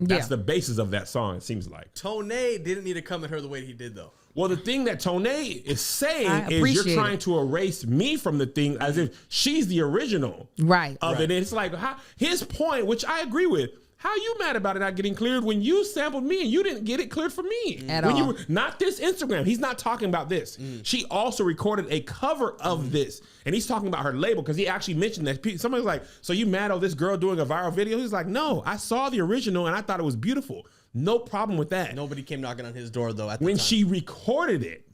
that's Yeah. the basis of that song, it seems like. Tone didn't need to come at her the way he did though. Well, the thing that Tone is saying I is you're appreciate trying it. to erase me from the thing as if she's the original Right. of it. And it's like his point, which I agree with. How you mad about it not getting cleared when you sampled me and you didn't get it cleared for me? At when all. You were, not this Instagram. He's not talking about this. She also recorded a cover of this. And he's talking about her label because he actually mentioned that. Somebody's like, so you mad over this girl doing a viral video? He's like, no, I saw the original and I thought it was beautiful. No problem with that. Nobody came knocking on his door though at the When time. she recorded it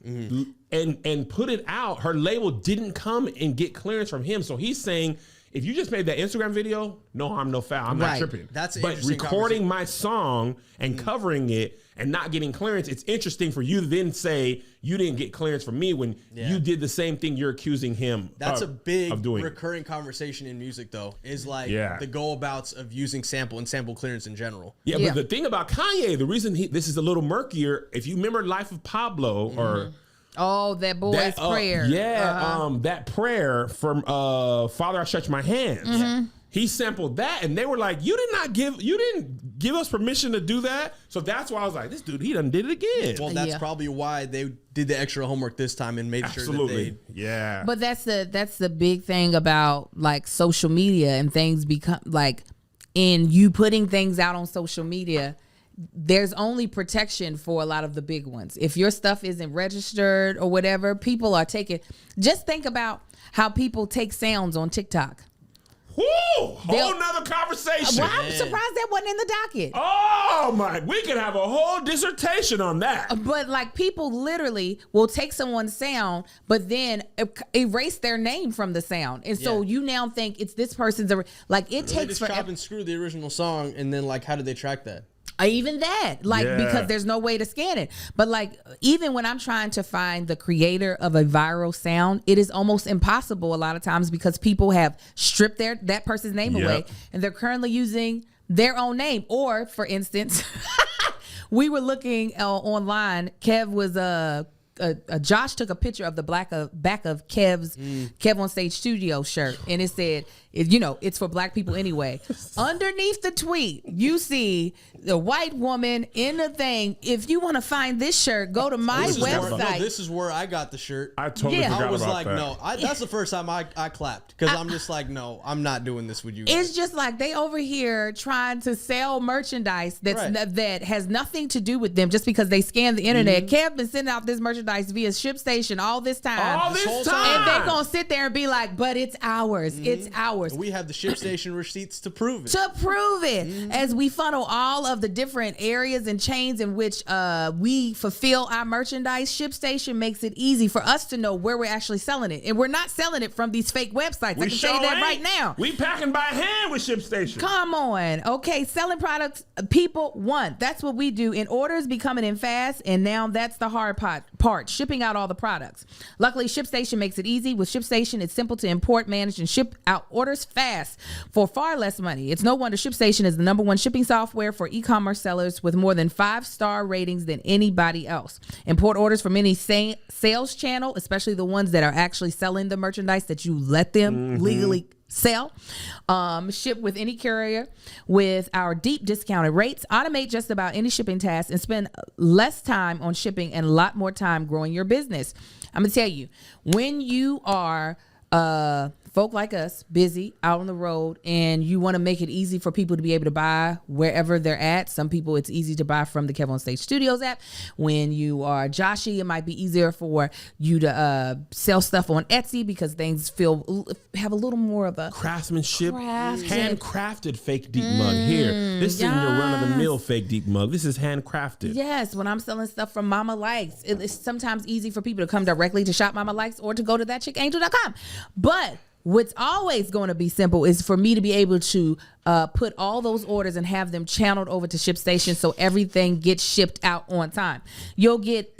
and put it out, her label didn't come and get clearance from him. So he's saying, if you just made that Instagram video, no harm, no foul. I'm not Right. tripping. That's an but interesting recording my song and covering it and not getting clearance, it's interesting for you to then say you didn't get clearance from me when you did the same thing you're accusing him That's a big of doing. recurring conversation in music though, is like Yeah. the go-abouts of using sample and sample clearance in general. Yeah, Yeah. but the thing about Kanye, the reason this is a little murkier, if you remember Life of Pablo or Oh, that boy's that, prayer. Yeah, that prayer from Father, I Stretch My Hands. He sampled that, and they were like, "You didn't give us permission to do that." So that's why I was like, "This dude, he done did it again." Well, that's Yeah. probably why they did the extra homework this time and made sure that Absolutely, they. yeah. But that's the big thing about like social media and things become like in you putting things out on social media. There's only protection for a lot of the big ones. If your stuff isn't registered or whatever, people are taking. Just think about how people take sounds on TikTok. Whole nother conversation. Well, I'm surprised that wasn't in the docket. Oh my, we could have a whole dissertation on that. But like people literally will take someone's sound, but then erase their name from the sound, and so you now think it's this person's. Like it takes just chop and screw the original song, and then like how do they track that? Even that, like, because there's no way to scan it. But like, even when I'm trying to find the creator of a viral sound, it is almost impossible a lot of times because people have stripped that person's name away, and they're currently using their own name. Or, for instance, we were looking online. Kev was Josh took a picture of the back of Kev's Kev on Stage Studio shirt, and it said, it's for black people anyway. Underneath the tweet, you see the white woman in the thing. If you want to find this shirt, go to my website. This is where I got the shirt. I totally forgot I was about like, that. no, that's the first time I clapped because I'm just like, no, I'm not doing this with you guys. It's just like they over here trying to sell merchandise that has nothing to do with them just because they scan the internet. Kev been sending out this merchandise via ShipStation all this time. All this time. And they're going to sit there and be like, but it's ours. It's ours. And we have the ShipStation receipts to prove it. As we funnel all of the different areas and chains in which we fulfill our merchandise, ShipStation makes it easy for us to know where we're actually selling it. And we're not selling it from these fake websites. I can say that right now. We packing by hand with ShipStation. Come on. Okay, selling products people want. That's what we do. And orders be coming in fast, and now that's the hard part, shipping out all the products. Luckily, ShipStation makes it easy. With ShipStation, it's simple to import, manage, and ship out orders fast for far less money. It's no wonder ShipStation is the #1 shipping software for e-commerce sellers with more than 5-star ratings than anybody else. Import orders from any sales channel, especially the ones that are actually selling the merchandise that you let them legally sell. Ship with any carrier with our deep discounted rates. Automate just about any shipping task and spend less time on shipping and a lot more time growing your business. I'm gonna tell you, when you are folk like us, busy, out on the road, and you want to make it easy for people to be able to buy wherever they're at. Some people, it's easy to buy from the Kev on Stage Studios app. When you are Joshy, it might be easier for you to sell stuff on Etsy because things have a little more of a craftsmanship, handcrafted fake deep mug here. This isn't your run-of-the-mill fake deep mug. This is handcrafted. Yes, when I'm selling stuff from Mama Likes, it's sometimes easy for people to come directly to Shop Mama Likes or to go to thatchickangel.com. But what's always going to be simple is for me to be able to put all those orders and have them channeled over to ShipStation so everything gets shipped out on time. You'll get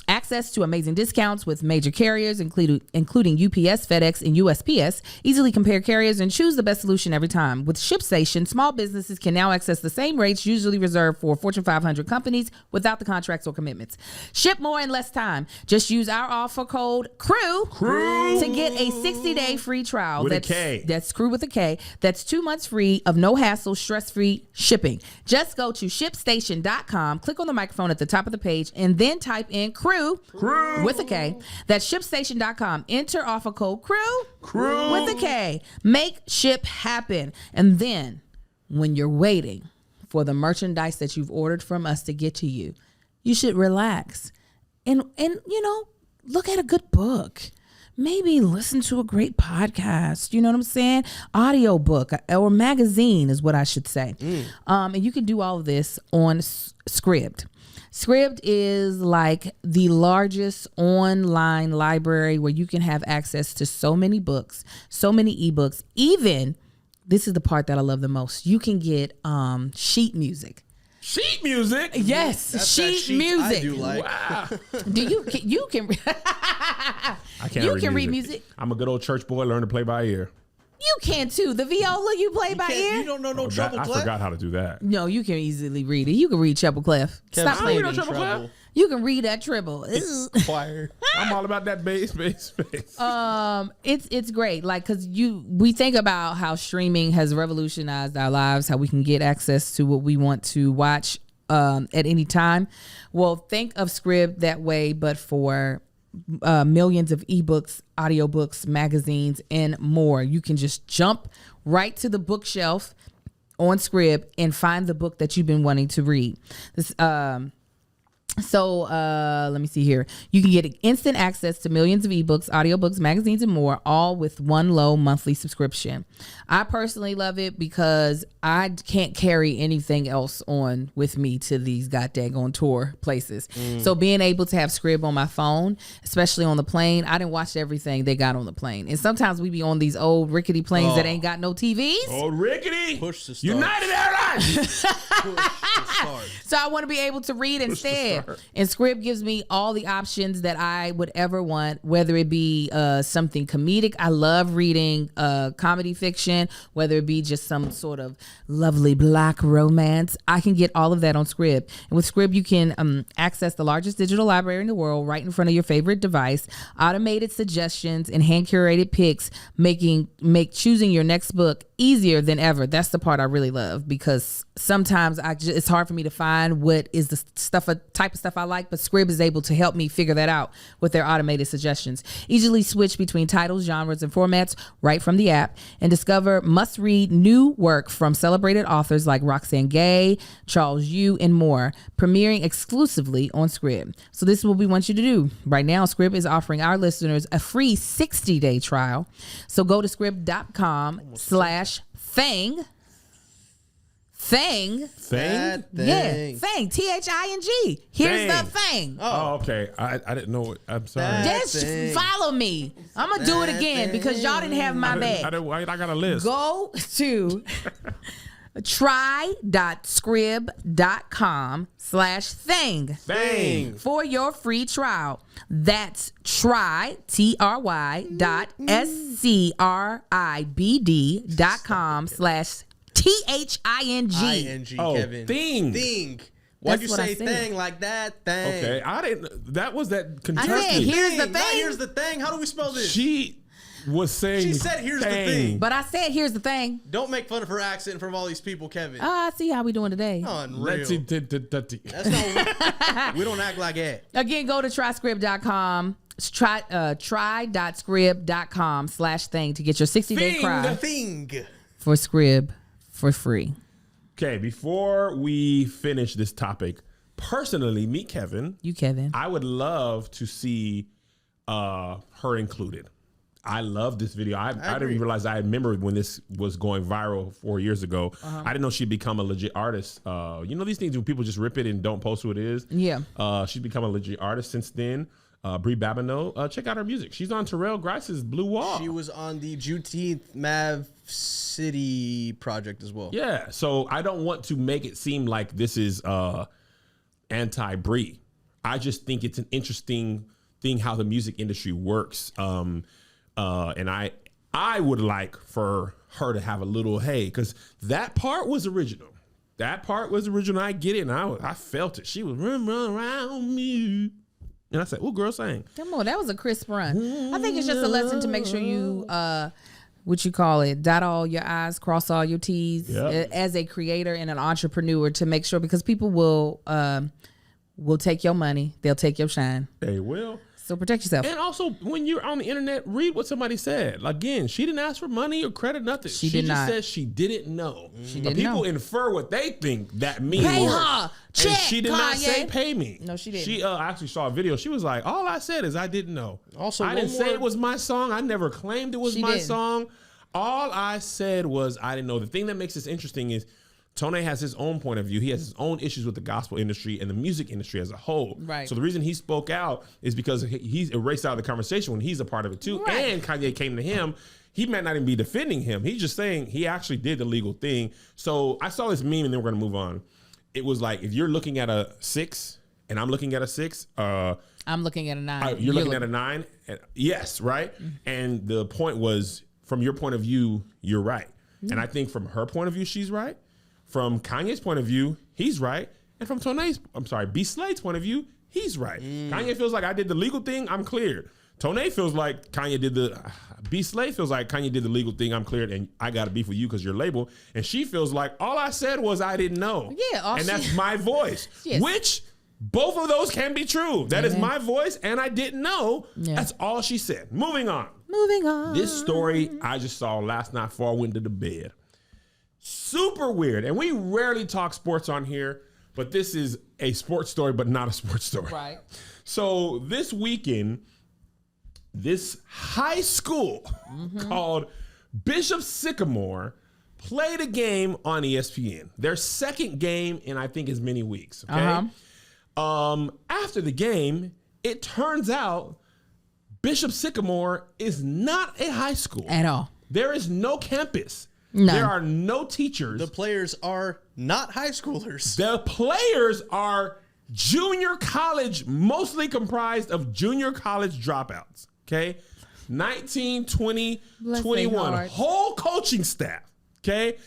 access to amazing discounts with major carriers, including UPS, FedEx, and USPS. Easily compare carriers and choose the best solution every time. With ShipStation, small businesses can now access the same rates usually reserved for Fortune 500 companies without the contracts or commitments. Ship more in less time. Just use our offer code CREW to get a 60-day free trial. With a K. That's CREW with a K. That's 2 months free of no hassle, stress-free shipping. Just go to ShipStation.com, click on the microphone at the top of the page, and then type in CREW with a K. That's ShipStation.com. Enter offer code CREW with a K. Make ship happen. And then when you're waiting for the merchandise that you've ordered from us to get to you, you should relax and look at a good book. Maybe listen to a great podcast. You know what I'm saying? Audio book or magazine is what I should say. And you can do all of this on Scribd. Scribd is like the largest online library where you can have access to so many books, so many ebooks. Even, this is the part that I love the most, you can get sheet music. Sheet music? Yes, That's sheet music. I do like. Wow. You can I can't read music. I'm a good old church boy, learn to play by ear. You can too. The viola you play by ear. You don't know no treble I clef? forgot how to do that. No, you can easily read it. You can read treble clef. Stop playing. read no treble clef. You can read that treble. Choir. I'm all about that bass. It's great. Like, cause we think about how streaming has revolutionized our lives, how we can get access to what we want to watch at any time. Well, think of Scribd that way, but for millions of ebooks, audiobooks, magazines, and more. You can just jump right to the bookshelf on Scribd and find the book that you've been wanting to read. This So let me see here. You can get instant access to millions of ebooks, audiobooks, magazines, and more, all with one low monthly subscription. I personally love it because I can't carry anything else on with me to these goddamn tour places. So being able to have Scrib on my phone, especially on the plane, I didn't watch everything they got on the plane. And sometimes we be on these old rickety planes that ain't got no TVs. Old rickety. Push the start. United Airlines. Push the start. So I want to be able to read instead. And Scrib gives me all the options that I would ever want, whether it be something comedic. I love reading comedy fiction, whether it be just some sort of lovely black romance. I can get all of that on Scrib. And with Scrib, you can access the largest digital library in the world right in front of your favorite device, automated suggestions, and hand-curated picks, make choosing your next book easier than ever. That's the part I really love, because sometimes it's hard for me to find what is the type of stuff I like, but Scrib is able to help me figure that out with their automated suggestions. Easily switch between titles, genres, and formats right from the app, and discover must-read new work from celebrated authors like Roxane Gay, Charles Yu, and more, premiering exclusively on Scrib. So this is what we want you to do. Right now, Scrib is offering our listeners a free 60-day trial. So go to scrib.com/thing. Thing. Thing? Yeah, thing. THING. Here's the thing. Oh, okay. I didn't know it. I'm sorry. Just follow me. I'm going to do it again because y'all didn't have my bag. I got a list. Go to try.scrib.com/thing for your free trial. That's try.scribd.com/THING. Oh, Kevin. thing. Why'd That's you what I say said. thing like that? Thing. Okay, I didn't. That was that I Kentucky. said, here's the Not thing. here's the thing. How do we spell this? She was saying. She said, "Here's the thing." But I said, here's the thing. Don't make fun of her accent in front of all these people, Kevin. I see how we doing today. Unreal. That's That's not. We don't act like that. Again, go to tryscrib.com. Try.scrib.com/thing to get your 60-day trial Thing. for Scrib for free. Okay, before we finish this topic, personally, me, Kevin, You, Kevin. I would love to see her included. I love this video. I didn't realize. I remember when this was going viral 4 years ago. I didn't know she'd become a legit artist. You know these things when people just rip it and don't post who it is? Yeah. She's become a legit artist since then. Brie Babineau, check out her music. She's on Terrell Grice's Blue Wall. She was on the Juneteenth Mav City project as well. Yeah, so I don't want to make it seem like this is anti-Brie. I just think it's an interesting thing how the music industry works. And I would like for her to have a little because that part was original. That part was original. I get it, and I felt it. She was run around me. And I said, "Oh, girl, sang." Come on, that was a crisp run. I think it's just a lesson to make sure you, what you call it, dot all your I's, cross all your T's, as a creator and an entrepreneur, to make sure, because people will take your money, they'll take your shine. They will. So protect yourself. And also, when you're on the internet, read what somebody said. Again, she didn't ask for money or credit, nothing. She did just not. said she didn't know. She But didn't people know. infer what they think that means. Pay her. And Check, she did not Kanye. say pay me. No, she didn't. She actually saw a video. She was like, all I said is I didn't know. Also, I one didn't say more- it was my song. I never claimed it was She my didn't. song. All I said was I didn't know. The thing that makes this interesting is Tone has his own point of view. He has his own issues with the gospel industry and the music industry as a whole. Right. So the reason he spoke out is because he's erased out of the conversation when he's a part of it too. Right. And Kanye came to him. He might not even be defending him. He's just saying he actually did the legal thing. So I saw this meme, and then we're going to move on. It was like, if you're looking at a 6 and I'm looking at a 6, I'm looking at a 9. you're looking at a 9. Yes, right? And the point was, from your point of view, you're right. And I think from her point of view, she's right. From Kanye's point of view, he's right. And from B. Slade's point of view, he's right. Kanye feels like I did the legal thing, I'm cleared. Tone feels like Kanye did B. Slade feels like Kanye did the legal thing, I'm cleared, and I got to beef with you because you're label. And she feels like all I said was I didn't know. Yeah. And that's my voice. Yes. Which both of those can be true. That is my voice, and I didn't know. Yeah. That's all she said. Moving on. Moving on. This story I just saw last night before I went to the bed. Super weird. And we rarely talk sports on here, but this is a sports story, but not a sports story. Right. So this weekend, this high school called Bishop Sycamore played a game on ESPN. Their second game in I think as many weeks. Okay. After the game, it turns out Bishop Sycamore is not a high school At all. There is no campus. None. There are no teachers. The players are not high schoolers. The players are junior college, mostly comprised of junior college dropouts. Okay. 19, 20, Bless 21. their hearts. Whole coaching staff. Okay.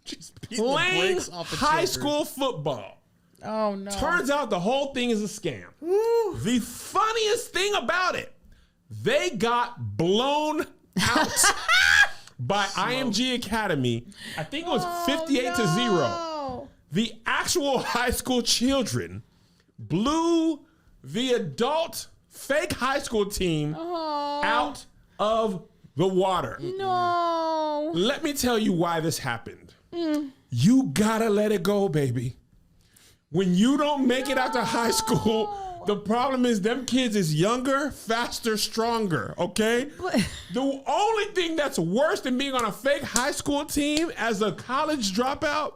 Just beating the Playing brakes off the high children. school football. Oh no. Turns out the whole thing is a scam. The funniest thing about it, they got blown out by IMG Academy. I think it was 58 to 0. The actual high school children blew the adult fake high school team out of the water. No. Let me tell you why this happened. You gotta let it go, baby. When you don't make it out to high school, the problem is them kids is younger, faster, stronger, okay? The only thing that's worse than being on a fake high school team as a college dropout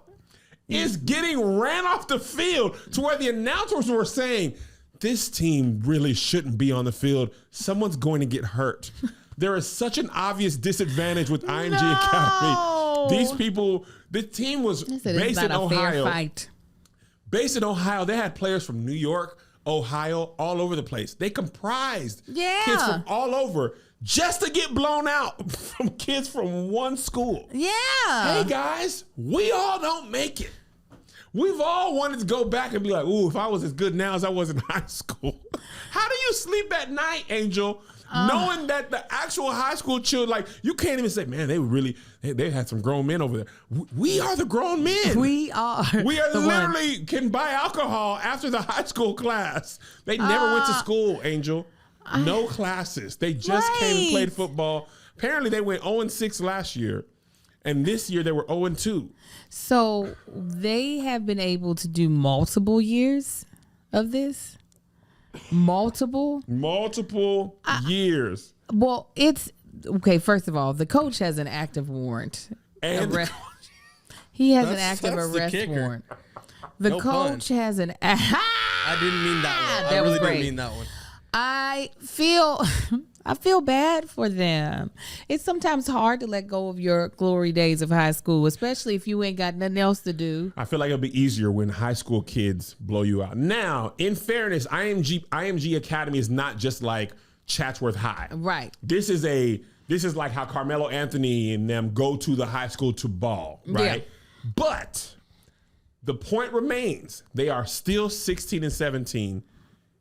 is getting ran off the field to where the announcers were saying, this team really shouldn't be on the field. Someone's going to get hurt. There is such an obvious disadvantage with IMG Academy. These people, the team was based in Ohio. Fight. Based in Ohio, they had players from New York, Ohio, all over the place. They comprised kids from all over just to get blown out from kids from one school. Yeah. Hey, guys, we all don't make it. We've all wanted to go back and be like, ooh, if I was as good now as I was in high school. How do you sleep at night, Angel, knowing that the actual high school children, like, you can't even say, man, they had some grown men over there. We are the grown men. We are. We are the literally can buy alcohol after the high school class. They never went to school, Angel. No classes. They just came and played football. Apparently, they went 0-6 last year. And this year, they were 0-2. So they have been able to do multiple years of this? Multiple years. Well, it's okay. First of all, the coach has an active warrant. And He has an That's active the arrest kicker. warrant. The No coach pun. has an. I didn't mean that one. That I was really great. didn't mean that one. I feel bad for them. It's sometimes hard to let go of your glory days of high school, especially if you ain't got nothing else to do. I feel like it'll be easier when high school kids blow you out. Now, in fairness, IMG Academy is not just like Chatsworth High. Right. This is like how Carmelo Anthony and them go to the high school to ball, right? Yeah. But the point remains, they are still 16 and 17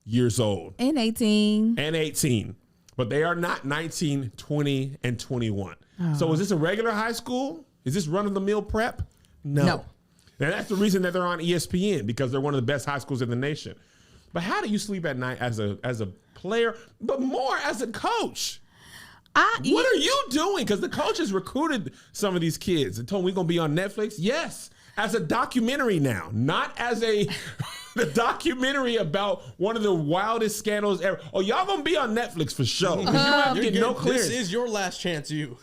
years old. And 18. And 18. But they are not 19, 20, and 21. So is this a regular high school? Is this run-of-the-mill prep? No. And that's the reason that they're on ESPN, because they're one of the best high schools in the nation. But how do you sleep at night as a player, but more as a coach? What are you doing? Because the coaches recruited some of these kids and told them we're going to be on Netflix. Yes, as a documentary now, not as the documentary about one of the wildest scandals ever. Oh, y'all going to be on Netflix for sure. 'Cause you don't have to get no clearance. This is your last chance, to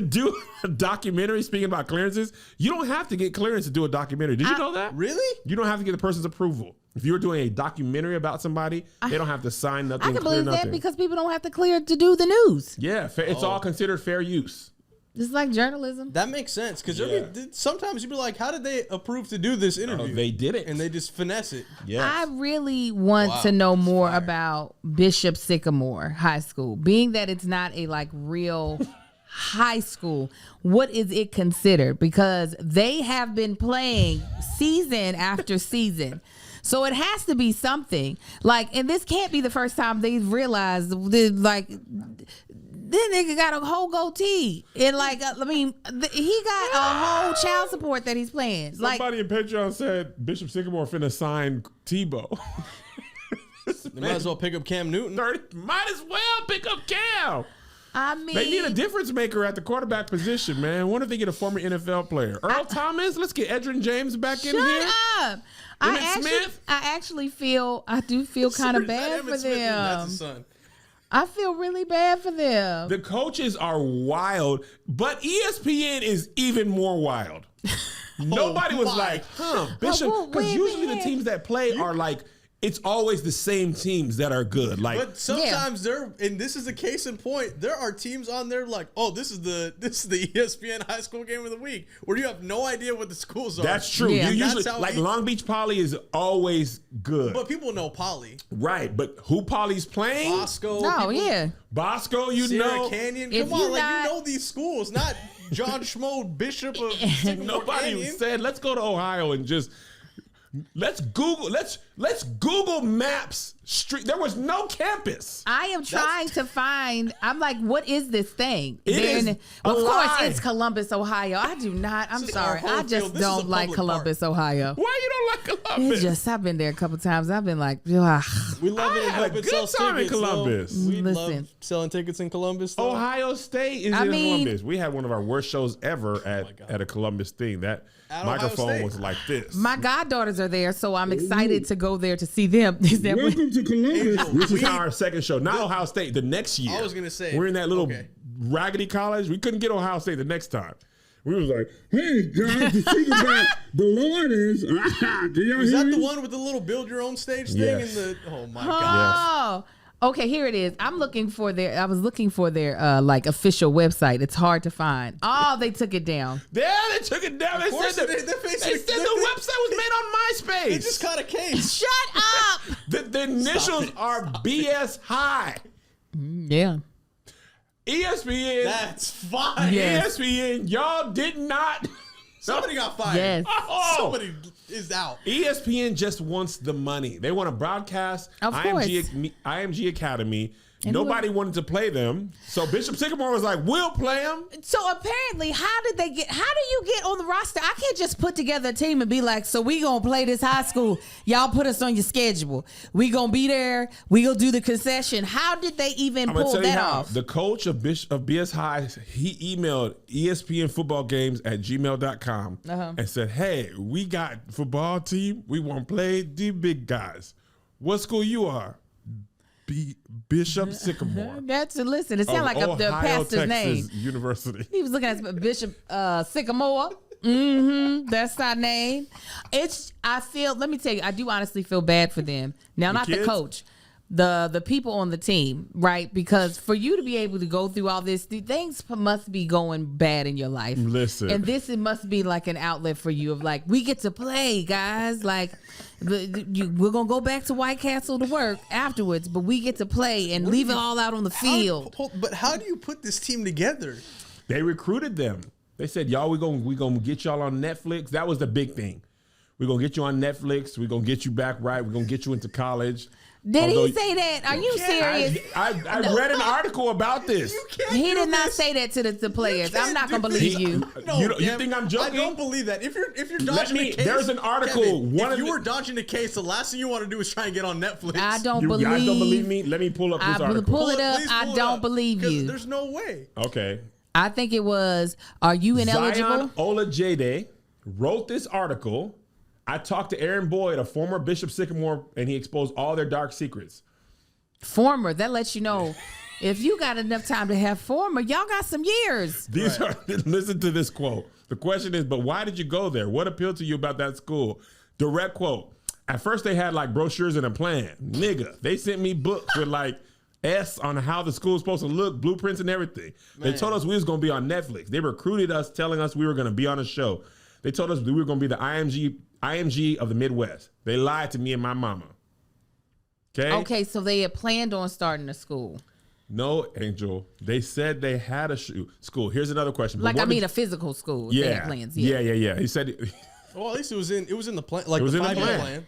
do a documentary. Speaking about clearances, you don't have to get clearance to do a documentary. Did you know that? Really? You don't have to get the person's approval. If you're doing a documentary about somebody, they don't have to sign nothing. I can clear believe nothing. that because people don't have to clear to do the news. Yeah, it's all considered fair use. It's like journalism. That makes sense, because Yeah. sometimes you'd be like, how did they approve to do this interview? They did it. And they just finesse it. Yes. I really want to know more about Bishop Sycamore High School. Being that it's not a like real high school, what is it considered? Because they have been playing season after season. So it has to be something. Like, and this can't be the first time they've realized like this nigga got a whole goatee. And like, he got a whole child support that he's playing. Somebody in Patreon said Bishop Sycamore finna sign Tebow. They might as well pick up Cam Newton. Might as well pick up Cam. I mean, They need a difference maker at the quarterback position, man. What if they get a former NFL player? Earl Thomas? Let's get Edgerrin James back in here. Shut up. Smith? I do feel kind of bad for them. That's his son. I feel really bad for them. The coaches are wild, but ESPN is even more wild. Nobody was like, Bishop, because usually the teams that play are like, it's always the same teams that are good. Like, but sometimes and this is a case in point. There are teams on there like, oh, this is the ESPN High School Game of the Week, where you have no idea what the schools are. That's true. Yeah. You usually like Long Beach Poly is always good, but people know Poly, right? But who Poly's playing? Bosco. Bosco. You Sierra know, Canyon. If Come on, you're you know these schools, not John Schmo, Bishop of Sycamore nobody Canyon. said let's go to Ohio and just. Let's Google Maps street. There was no campus. I am trying to find. I'm like, what is this thing? Of course, it's Columbus, Ohio. I do not. I'm sorry. I just don't like Columbus, Ohio. Why you don't like Columbus? It's just I've been there a couple times. I've been like, ugh. We love it in I had a good time in Columbus. We Listen. love selling tickets in Columbus. Though. Ohio State is in Columbus. We had one of our worst shows ever at a Columbus thing. That microphone was like this. My goddaughters are there, so I'm excited to go there to see them. Welcome to Columbus. This is our second show. Not Ohio State. The next year. I was gonna say we're in that little raggedy college. We couldn't get Ohio State the next time. We was like, hey guys, the thing about the Lord is, do y'all is hear that me? the one with the little build your own stage thing? Yes. Oh my god. Okay, here it is. I was looking for their like official website. It's hard to find. Oh, they took it down. Yeah, they took it down. They said the website was made on MySpace. They just caught a case. Shut up. The initials are BS High. Yeah. ESPN. That's fine. Yes. ESPN, y'all did not. Somebody got fired. Yes. Oh. Somebody is out. ESPN just wants the money. They want to broadcast Of course. IMG Academy. And Nobody wanted to play them. So Bishop Sycamore was like, we'll play them. So apparently, how do you get on the roster? I can't just put together a team and be like, so we gonna play this high school. Y'all put us on your schedule. We gonna be there. We gonna do the concession. How did they even pull that off? The coach of BS High, he emailed ESPN football games at gmail.com and said, hey, we got football team. We want to play the big guys. What school you are? Bishop Sycamore. Listen. It sounds like the pastor's name. University. He was looking at Bishop Sycamore. That's our name. Let me tell you, I do honestly feel bad for them. Now, not the coach, the people on the team, right? Because for you to be able to go through all this, things must be going bad in your life. Listen. And it must be like an outlet for you of like, we get to play, guys. Like, we're going to go back to White Castle to work afterwards, but we get to play and leave it all out on the field. But how do you put this team together? They recruited them. They said, y'all, we gonna get y'all on Netflix. That was the big thing. We're going to get you on Netflix. We're going to get you back right. We're going to get you into college. Did he say that? Are you serious? I read an article about this. He did not say that to the players. I'm not going to believe you. No, you think I'm joking? I don't believe that. If you're dodging a case, there's an article. Kevin, if you were dodging a case, the last thing you want to do is try and get on Netflix. I don't You believe. guys don't believe me? Let me pull up this article. Pull it up. Please I pull it don't up, believe 'cause you. There's no way. Okay. I think it was, are you ineligible? Zion Olajide wrote this article. I talked to Aaron Boyd, a former Bishop Sycamore, and he exposed all their dark secrets. Former, that lets you know if you got enough time to have former, y'all got some years. These are listen to this quote. The question is, but why did you go there? What appealed to you about that school? Direct quote. At first they had like brochures and a plan. Nigga, they sent me books with like S on how the school is supposed to look, blueprints and everything. They told us we was going to be on Netflix. They recruited us telling us we were going to be on a show. They told us we were going to be the IMG of the Midwest. They lied to me and my mama. Okay, so they had planned on starting a school. No, Angel. They said they had a school. Here's another question. Like, a physical school. Yeah. They had plans. Yeah. He said. Well, at least it was in the plan. Like it was the in the 5-year plan.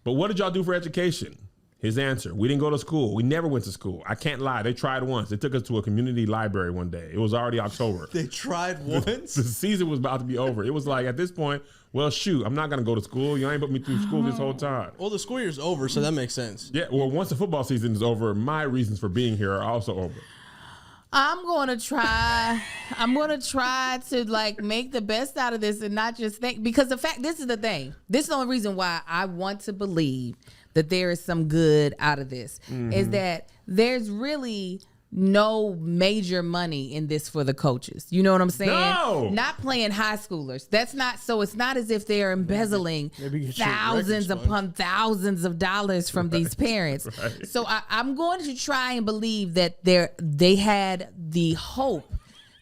But what did y'all do for education? His answer: we didn't go to school. We never went to school. I can't lie. They tried once. They took us to a community library one day. It was already October. They tried once? The season was about to be over. It was like, at this point, well, shoot, I'm not going to go to school. You ain't put me through school this whole time. Well, the school year's over, so that makes sense. Yeah, well, once the football season is over, my reasons for being here are also over. I'm gonna try to like make the best out of this and not just think, because this is the thing. This is the only reason why I want to believe that there is some good out of this, is that there's really no major money in this for the coaches. You know what I'm saying? No. Not playing high schoolers. That's not, so it's not as if they're embezzling Maybe get your thousands records upon thousands of dollars from these parents. Right. So I'm going to try and believe that they had the hope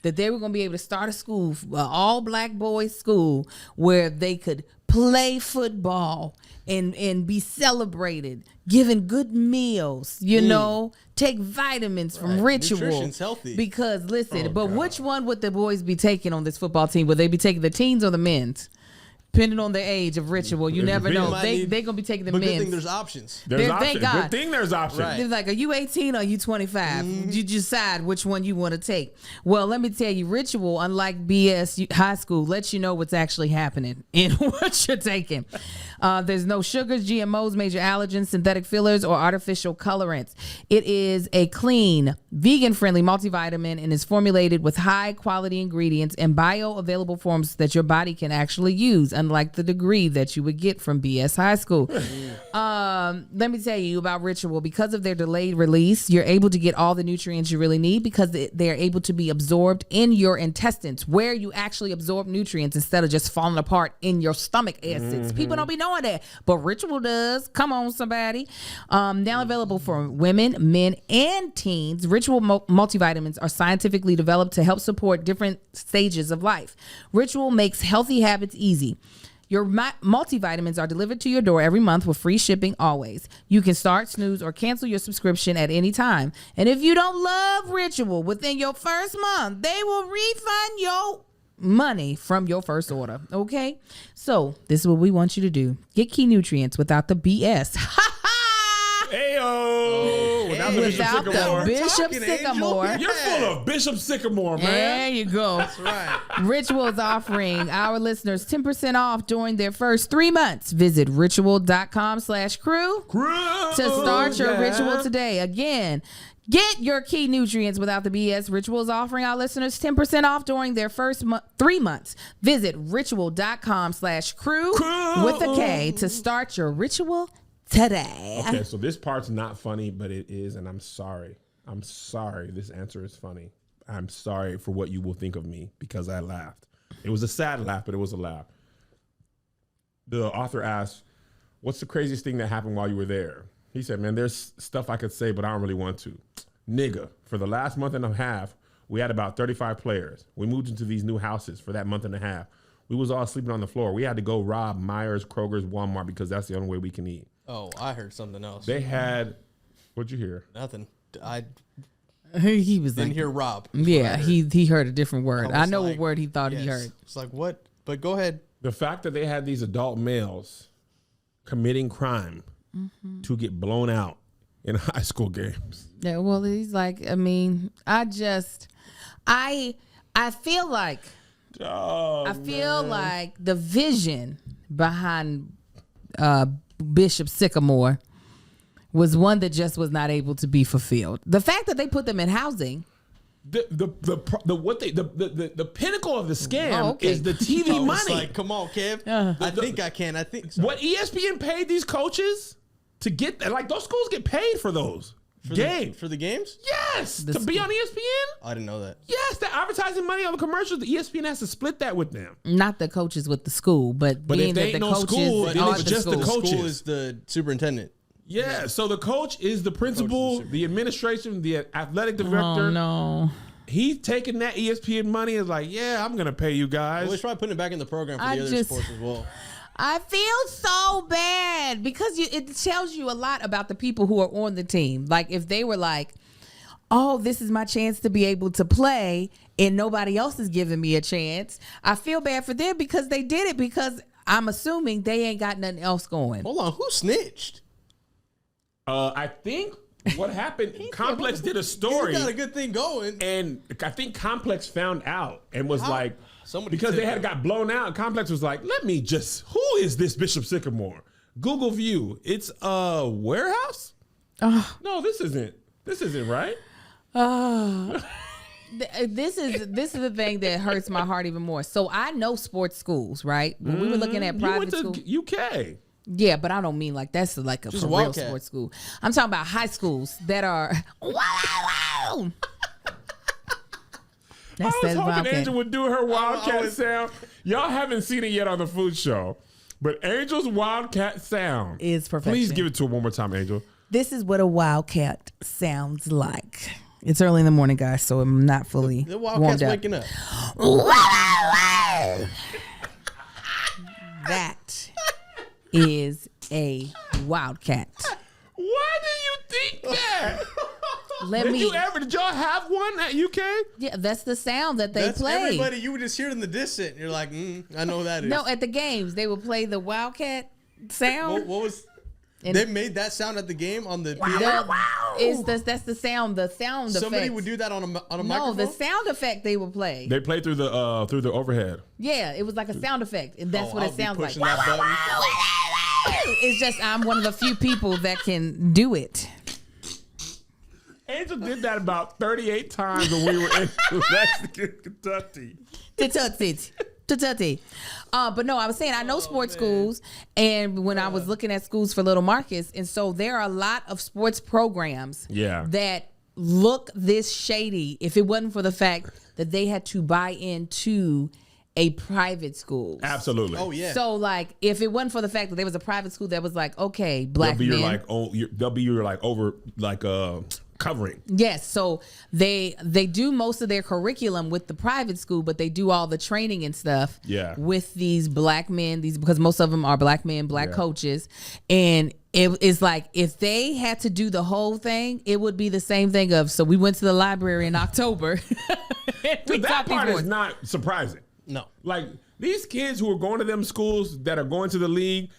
that they were going to be able to start a school, all black boys school, where they could play football and be celebrated, given good meals, you know, take vitamins from Ritual. Nutrition's healthy. Because listen, which one would the boys be taking on this football team? Would they be taking the teens or the men's? Depending on the age of Ritual, you never know. They're going to be taking the But good men's. thing there's options. There's Thank options. God. Good thing there's options. Right. It's like, are you 18 or are you 25? You decide which one you want to take. Well, let me tell you, Ritual, unlike BS High School, lets you know what's actually happening in what you're taking. There's no sugars, GMOs, major allergens, synthetic fillers, or artificial colorants. It is a clean, vegan-friendly multivitamin and is formulated with high-quality ingredients and bioavailable forms that your body can actually use, unlike the degree that you would get from BS High School. Let me tell you about Ritual. Because of their delayed release, you're able to get all the nutrients you really need because they're able to be absorbed in your intestines, where you actually absorb nutrients instead of just falling apart in your stomach acids. People don't be knowing that, but Ritual does. Come on, somebody. Now available for women, men, and teens, Ritual multivitamins are scientifically developed to help support different stages of life. Ritual makes healthy habits easy. Your multivitamins are delivered to your door every month with free shipping always. You can start, snooze, or cancel your subscription at any time. And if you don't love Ritual within your first month, they will refund your money from your first order. Okay? So this is what we want you to do. Get key nutrients without the BS. Ayo! Without the Bishop Sycamore. You're full of Bishop Sycamore, man. There you go. That's right. Ritual is offering our listeners 10% off during their first 3 months. Visit ritual.com/crew to start your ritual today. Again, get your key nutrients without the BS. Ritual is offering our listeners 10% off during their first 3 months. Visit ritual.com/crew with a K to start your ritual today. Okay, so this part's not funny, but it is, and I'm sorry. I'm sorry. This answer is funny. I'm sorry for what you will think of me because I laughed. It was a sad laugh, but it was a laugh. The author asked, "What's the craziest thing that happened while you were there?" He said, "Man, there's stuff I could say, but I don't really want to. Nigga, for the last month and a half, we had about 35 players. We moved into these new houses for that month and a half. We was all sleeping on the floor. We had to go rob Myers, Kroger's, Walmart because that's the only way we can eat." Oh, I heard something else. They had, what'd you hear? Nothing. I He was didn't like, hear Rob. yeah, he heard a different word. I was know like, what word he thought he yes. heard. It's like, what? But go ahead. The fact that they had these adult males committing crime to get blown out in high school games. Yeah, well, he's like, I mean, I feel like like the vision behind Bishop Sycamore was one that just was not able to be fulfilled. The fact that they put them in housing. The pinnacle of the scam is the TV I was money. like, come on, Kev. I think I can. I think so. What ESPN paid these coaches to get that? Like, those schools get paid for those games. For the games? Yes, to be on ESPN. I didn't know that. Yes, the advertising money on the commercials, the ESPN has to split that with them. Not the coaches with the school, but being if that they the ain't no coaches school, then are it's the just the school. coach. School Coaches. is the superintendent. Yeah, so the coach is the principal, the administration, the athletic director. Oh no. He's taking that ESPN money and is like, yeah, I'm going to pay you guys. Well, he's probably putting it back in the program for the other sports as well. I feel so bad because it tells you a lot about the people who are on the team. Like if they were like, oh, this is my chance to be able to play and nobody else is giving me a chance. I feel bad for them because they did it because I'm assuming they ain't got nothing else going. Hold on, who snitched? I think what happened, Complex did a story. He's got a good thing going. And I think Complex found out and was like, Somebody because they said had got blown out, Complex was like, let me just, who is this Bishop Sycamore? Google View. It's a warehouse? No, this isn't right. This is the thing that hurts my heart even more. So I know sports schools, right? When we were looking at private schools. UK. Yeah, but I don't mean like that's like a Just for a real Wildcat. sports school. I'm talking about high schools that are. Wow. I was hoping Wildcat. Angel would do her Wildcat sound. Y'all haven't seen it yet on the food show, but Angel's Wildcat sound Is perfection. Please give it to her one more time, Angel. This is what a wildcat sounds like. It's early in the morning, guys, so I'm not fully The warmed Wildcat's up. waking up. That is a wildcat. Why do you think that? Did y'all have one at UK? Yeah, that's the sound that they That's play. everybody. You would just hear it in the distance. And you're like, I know who that is. No, at the games they would play the wildcat sound. What was? And They made that sound at the game on the. That's the sound. The sound Somebody effects. would do that on a No, microphone. the sound effect they would play. They play through the overhead. Yeah, it was like a sound effect, and that's what I'll it be sounds like. pushing that button. It's just I'm one of the few people that can do it. Angel did that about 38 times when we were in Lexington, Kentucky. But no, I was saying I know sports schools, and when I was looking at schools for little Marcus, and so there are a lot of sports programs that look this shady if it wasn't for the fact that they had to buy into a private school. Absolutely. Oh yeah. So like if it wasn't for the fact that there was a private school that was like, okay, black men. They'll be your covering. Yes, so they do most of their curriculum with the private school, but they do all the training and stuff with these black men, because most of them are black men, black coaches. And it's like if they had to do the whole thing, it would be the same thing of, so we went to the library in October. That part is not surprising. No. Like these kids who are going to them schools that are going to the league,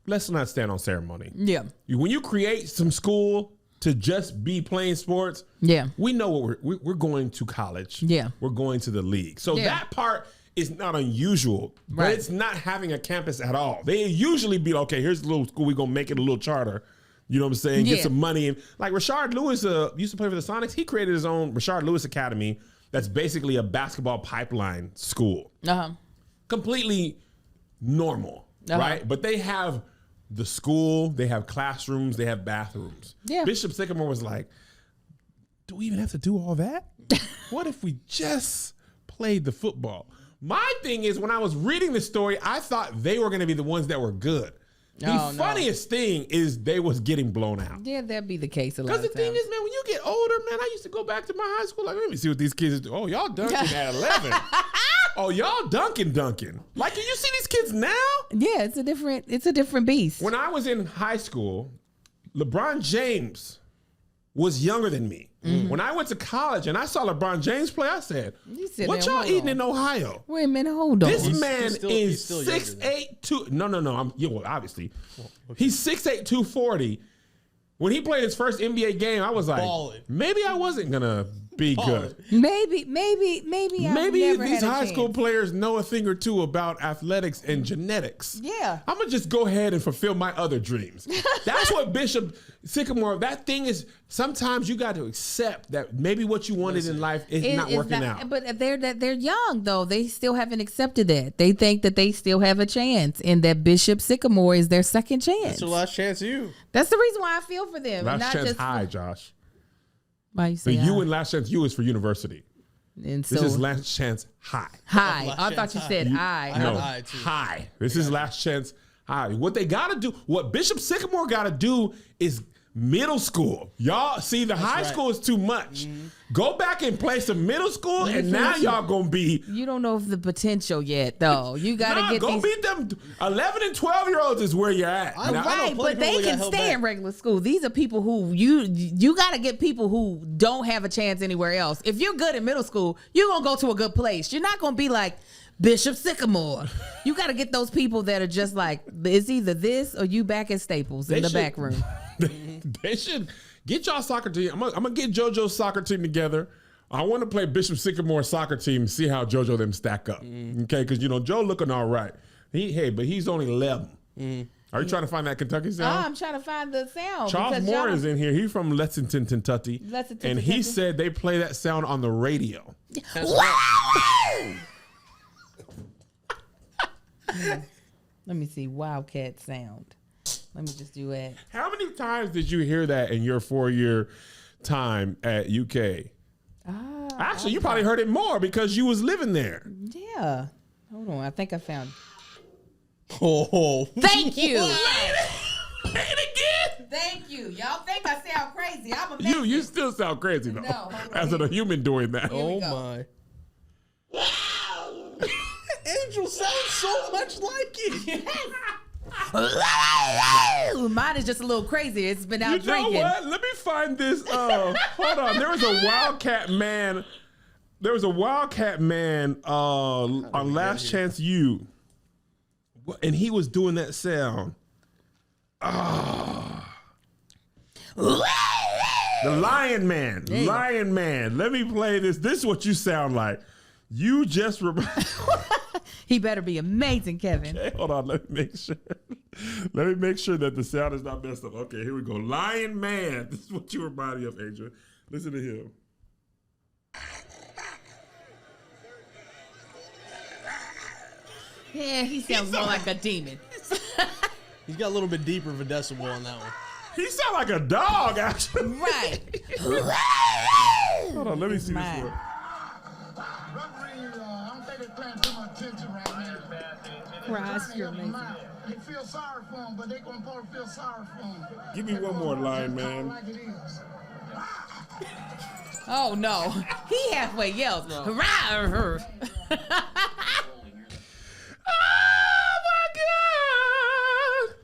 let's not stand on ceremony. Yeah. When you create some school to just be playing sports, we know what we're going to college. Yeah. We're going to the league. So that part is not unusual, but it's not having a campus at all. They usually be, okay, here's a little school, we're going to make it a little charter. You know what I'm saying? Get some money. And like Rashard Lewis used to play for the Sonics. He created his own Rashard Lewis Academy. That's basically a basketball pipeline school. Completely normal, right? But they have the school, they have classrooms, they have bathrooms. Bishop Sycamore was like, do we even have to do all that? What if we just played the football? My thing is, when I was reading the story, I thought they were going to be the ones that were good. The funniest thing is they was getting blown out. Yeah, that'd be the case a lot of times. Because the thing is, man, when you get older, man, I used to go back to my high school. Like, let me see what these kids do. Oh, y'all dunking at 11. Oh, y'all dunking. Like, can you see these kids now? Yeah, it's a different beast. When I was in high school, LeBron James was younger than me. Mm-hmm. When I went to college and I saw LeBron James play, I said, what y'all eating in Ohio? Wait a minute, hold on. This man is 6'8", well, obviously. He's 6'8", 240. When he played his first NBA game, I was like, maybe I wasn't going to be good. Maybe these high school players know a thing or two about athletics and genetics. Yeah. I'm going to just go ahead and fulfill my other dreams. That's what Bishop Sycamore, that thing is, sometimes you got to accept that maybe what you wanted in life is not working out. But they're young, though. They still haven't accepted that. They think that they still have a chance and that Bishop Sycamore is their second chance. That's your last chance, That's the reason why I feel for them. Last not chance just high, Josh. Why you say the U in last chance U is for university. And this is last chance high. High. I thought you said I. No, high. This is last chance high. What they got to do, what Bishop Sycamore got to do is middle school. Y'all see the high school is too much. Mm-hmm. Go back and play some middle school, and now y'all gonna be. You don't know the potential yet, though. You gotta beat them. 11 and 12-year-olds is where you're at. Right, but they can stay in regular school. These are people who you gotta get people who don't have a chance anywhere else. If you're good in middle school, you're gonna go to a good place. You're not gonna be like Bishop Sycamore. You gotta get those people that are just like, it's either this or you back at Staples in the back room. They should get y'all soccer team. I'm gonna get JoJo's soccer team together. I want to play Bishop Sycamore's soccer team and see how JoJo them stack up. Okay, because Joe looking all right. But he's only 11. Are you trying to find that Kentucky Oh, sound? I'm trying to find the sound. Charles because Moore y'all- is in here. He's from Lexington, Kentucky. Lexington, and he Kentucky. said they play that sound on the radio. Let me see. Wildcat sound. Let me just do it. How many times did you hear that in your 4-year time at UK? Actually, you probably heard it more because you was living there. Yeah. Hold on. I think I found. Oh, Thank you. Play it again. Thank you. Y'all think I sound crazy? I'm a You still sound crazy though. No, hold on. As a human doing that. oh we go. my! Angel sounds so much like it. Mine is just a little crazy. It's been out You know drinking. what? Let me find this. Hold on. There was a Wildcat man. There was a Wildcat man on Last Chance U. And he was doing that sound. The Lion Man. you go. Lion Man. Let me play this. This is what you sound like. You just He better be amazing, Kevin. Hey, hold on, let me make sure. Let me make sure that the sound is not messed up. Okay, here we go. Lion Man. This is what you remind me of, Angel. Listen to him. Yeah, he sounds more like a demon. He's got a little bit deeper of a decibel on that one. He sound like a dog, actually. Right. Hold on, let me see this Mine. one. I don't think they're paying too much attention right now. Christ, you're amazing. They feel sorry for him, but they gonna probably feel sorry for him. Give me one more line, man. Like it is. Oh no, he halfway yells. Rawr. Oh my God!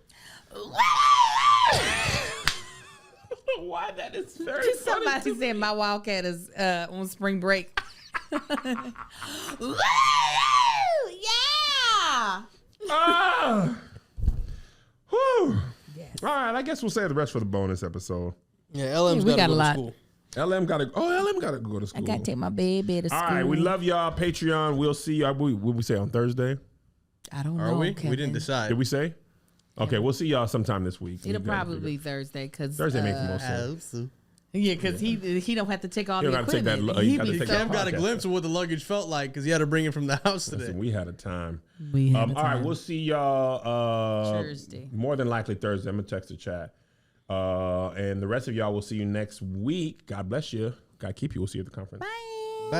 Why that is very funny. Somebody said my Wildcat is on spring break. Woo! Yeah. Whew. Yes. All right, I guess we'll save the rest for the bonus episode. Yeah, LM's we got got to a go lot. to school. LM gotta go to I school. gotta take my baby to school. All right, we love y'all. Patreon. We'll see y'all. What we say on Thursday? I don't Are know. we? Kevin. We didn't decide. Did we say? Okay, we'll see y'all sometime this week. It'll We gotta probably figure- be Thursday because Thursday makes the most sense. yeah, because he don't have to take all He the don't have to take that equipment. lu- he He gotta be take so- that Kev got a podcast. glimpse of what the luggage felt like because he had to bring it from the house today. Listen, we had a time. We had a All right, time. we'll see y'all Thursday. more than likely Thursday. I'm gonna text the chat. And the rest of y'all will see you next week. God bless you. God keep you. We'll see you at the conference. Bye.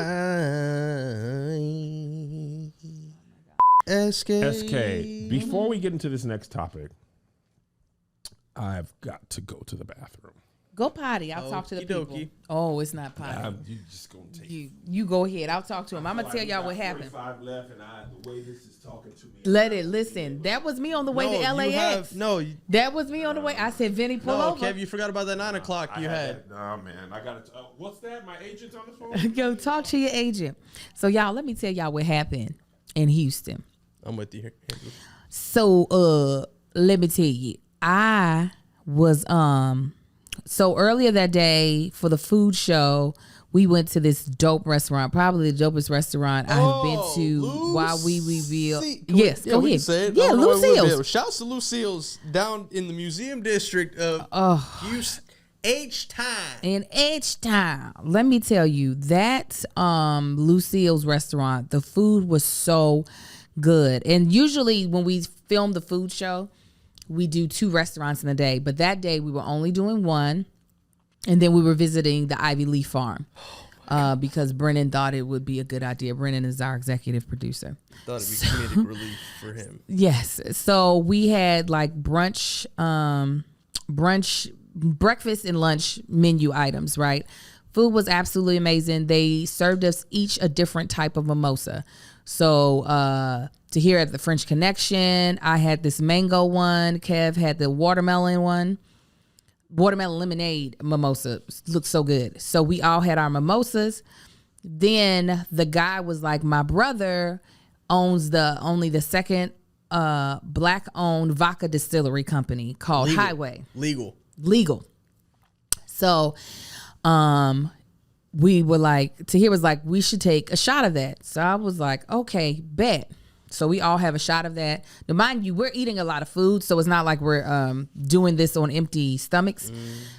SK. SK, before we get into this next topic, I've got to go to the bathroom. Go potty. I'll talk to the people. Okey-dokey. Oh, it's not potty. You just gonna take You go ahead. I'll talk to him. I'm gonna tell y'all what happened. 45 left, and the way this is talking to me. Let it listen. That was me on the way to LAX. That was me on the way. I said, Vinny, pull over. Kev, you forgot about that 9 o'clock you had. Oh man, I got it. What's that? My agent's on the phone. Go talk to your agent. So y'all, let me tell y'all what happened in Houston. I'm with you here. So let me tell you, I was so earlier that day for the food show, we went to this dope restaurant, probably the dopest restaurant I have been to while we reveal. Yes, go ahead. Say it. Yeah, Lucille's. Shouts to Lucille's down in the museum district of Houston. H-Time. In H-Town, let me tell you that Lucille's restaurant, the food was so good. And usually when we film the food show, we do 2 restaurants in a day. But that day we were only doing 1. And then we were visiting the Ivy Leaf Farm because Brennan thought it would be a good idea. Brennan is our executive producer. Thought it'd be comedic relief for him. Yes. So we had like brunch, breakfast and lunch menu items, right? Food was absolutely amazing. They served us each a different type of mimosa. So to here at the French Connection, I had this mango one. Kev had the watermelon one. Watermelon lemonade mimosa looked so good. So we all had our mimosas. Then the guy was like, my brother owns only the second black owned vodka distillery company called Highway. Legal. So we were like, Tahir was like, we should take a shot of that. So I was like, okay, bet. So we all have a shot of that. Now, mind you, we're eating a lot of food, so it's not like we're doing this on empty stomachs.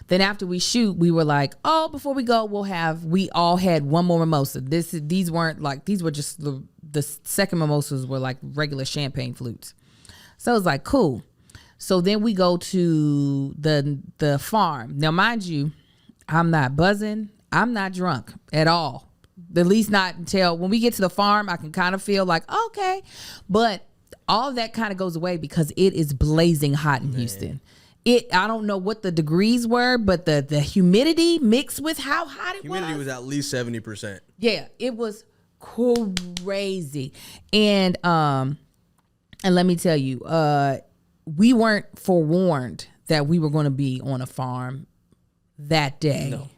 Then after we shoot, we were like, oh, before we go, we all had one more mimosa. These were just the second mimosas were like regular champagne flutes. So it was like, cool. So then we go to the farm. Now, mind you, I'm not buzzing. I'm not drunk at all. At least not until when we get to the farm, I can kind of feel like, okay. But all of that kind of goes away because it is blazing hot in Houston. I don't know what the degrees were, but the humidity mixed with how hot it was. Humidity was at least 70%. Yeah, it was crazy. And let me tell you, we weren't forewarned that we were going to be on a farm that day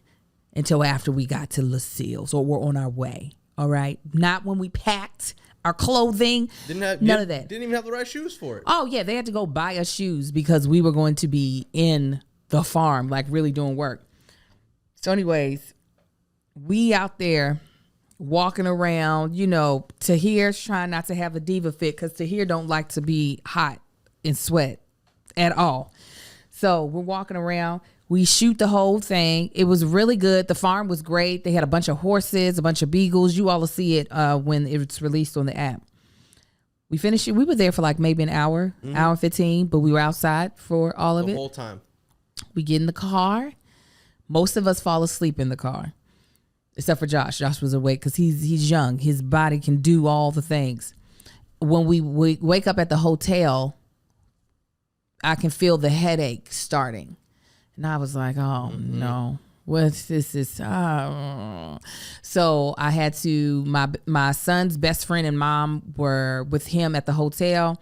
until after we got to Lucille's or we're on our way. All right. Not when we packed our clothing. None of that. Didn't even have the right shoes for it. Oh, yeah. They had to go buy us shoes because we were going to be in the farm, like really doing work. So anyways, we out there walking around, Tahir's trying not to have a diva fit because Tahir don't like to be hot and sweat at all. So we're walking around. We shoot the whole thing. It was really good. The farm was great. They had a bunch of horses, a bunch of beagles. You all will see it when it's released on the app. We finished it. We were there for like maybe an hour, hour and 15, but we were outside for all of it. The whole time. We get in the car. Most of us fall asleep in the car, except for Josh. Josh was awake because he's young. His body can do all the things. When we wake up at the hotel, I can feel the headache starting. And I was like, oh, no. What's this? So I had to, my son's best friend and mom were with him at the hotel.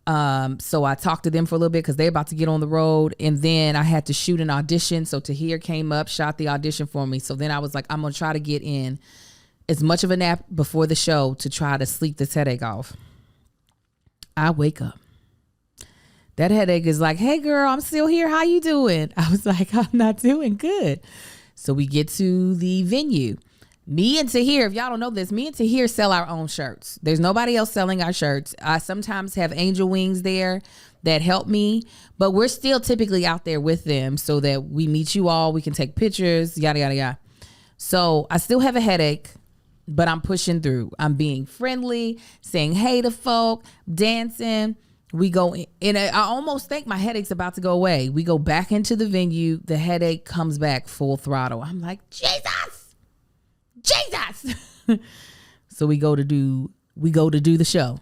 So I talked to them for a little bit because they're about to get on the road. And then I had to shoot an audition. So Tahir came up, shot the audition for me. So then I was like, I'm going to try to get in as much of a nap before the show to try to sleep this headache off. I wake up. That headache is like, hey, girl, I'm still here. How you doing? I was like, I'm not doing good. So we get to the venue. Me and Tahir, if y'all don't know this, me and Tahir sell our own shirts. There's nobody else selling our shirts. I sometimes have Angel Wings there that help me, but we're still typically out there with them so that we meet you all. We can take pictures, yada, yada, yada. So I still have a headache, but I'm pushing through. I'm being friendly, saying hey to folk, dancing. We go in, and I almost think my headache's about to go away. We go back into the venue. The headache comes back full throttle. I'm like, Jesus. So we go to do the show.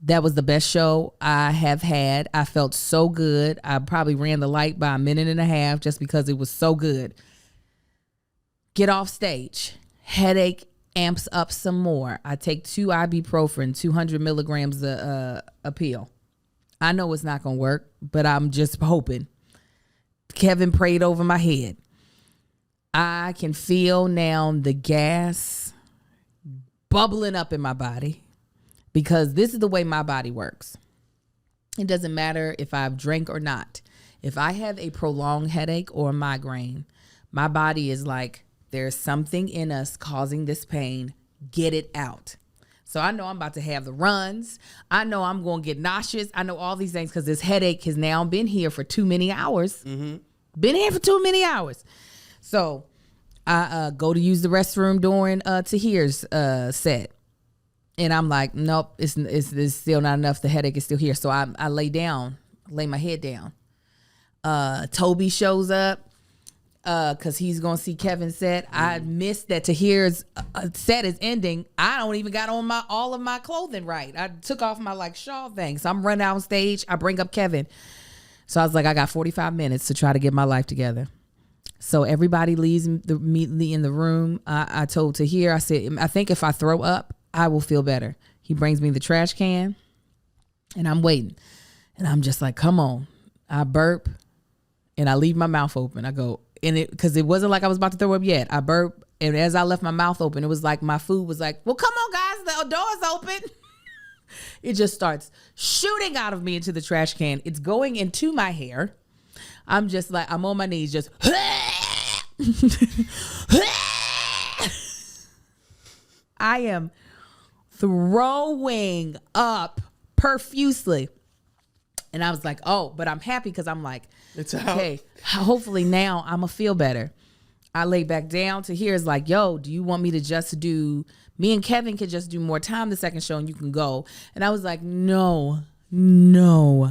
That was the best show I have had. I felt so good. I probably ran the light by a minute and a half just because it was so good. Get off stage. Headache amps up some more. I take 2 ibuprofen, 200 milligrams a pill. I know it's not going to work, but I'm just hoping. Kevin prayed over my head. I can feel now the gas bubbling up in my body because this is the way my body works. It doesn't matter if I've drank or not. If I have a prolonged headache or a migraine, my body is like, there's something in us causing this pain. Get it out. So I know I'm about to have the runs. I know I'm going to get nauseous. I know all these things because this headache has now been here for too many hours. Been here for too many hours. So I go to use the restroom during Tahir's set. And I'm like, nope, it's still not enough. The headache is still here. So I lay my head down. Toby shows up. Because he's going to see Kevin's set. I missed that Tahir's set is ending. I don't even got on all of my clothing right. I took off my shawl thing. So I'm running on stage. I bring up Kevin. So I was like, I got 45 minutes to try to get my life together. So everybody leaves me in the room. I told Tahir, I said, I think if I throw up, I will feel better. He brings me the trash can and I'm waiting. And I'm just like, come on. I burp and I leave my mouth open. I go, because it wasn't like I was about to throw up yet. I burped, and as I left my mouth open, it was like my food was like, well, come on, guys, the door's open. It just starts shooting out of me into the trash can. It's going into my hair. I'm just like, I'm on my knees, just. I am throwing up profusely. And I was like, oh, but I'm happy because I'm like, It's out. okay, hopefully now I'm going to feel better. I lay back down to here. It's like, yo, do you want me to just do, me and Kevin could just do more time the second show and you can go. And I was like, no.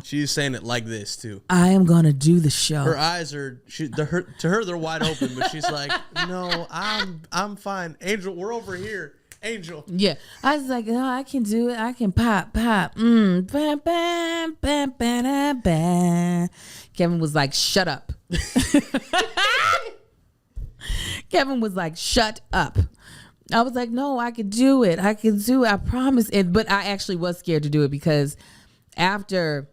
She's saying it like this too. I am going to do the show. Her eyes are, to her, they're wide open, but she's like, no, I'm fine. Angel, we're over here. Angel. Yeah. I was like, no, I can do it. I can pop. Ba, ba, ba, ba, da, ba. Kevin was like, shut up. Kevin was like, shut up. I was like, no, I could do it. I promise. But I actually was scared to do it because after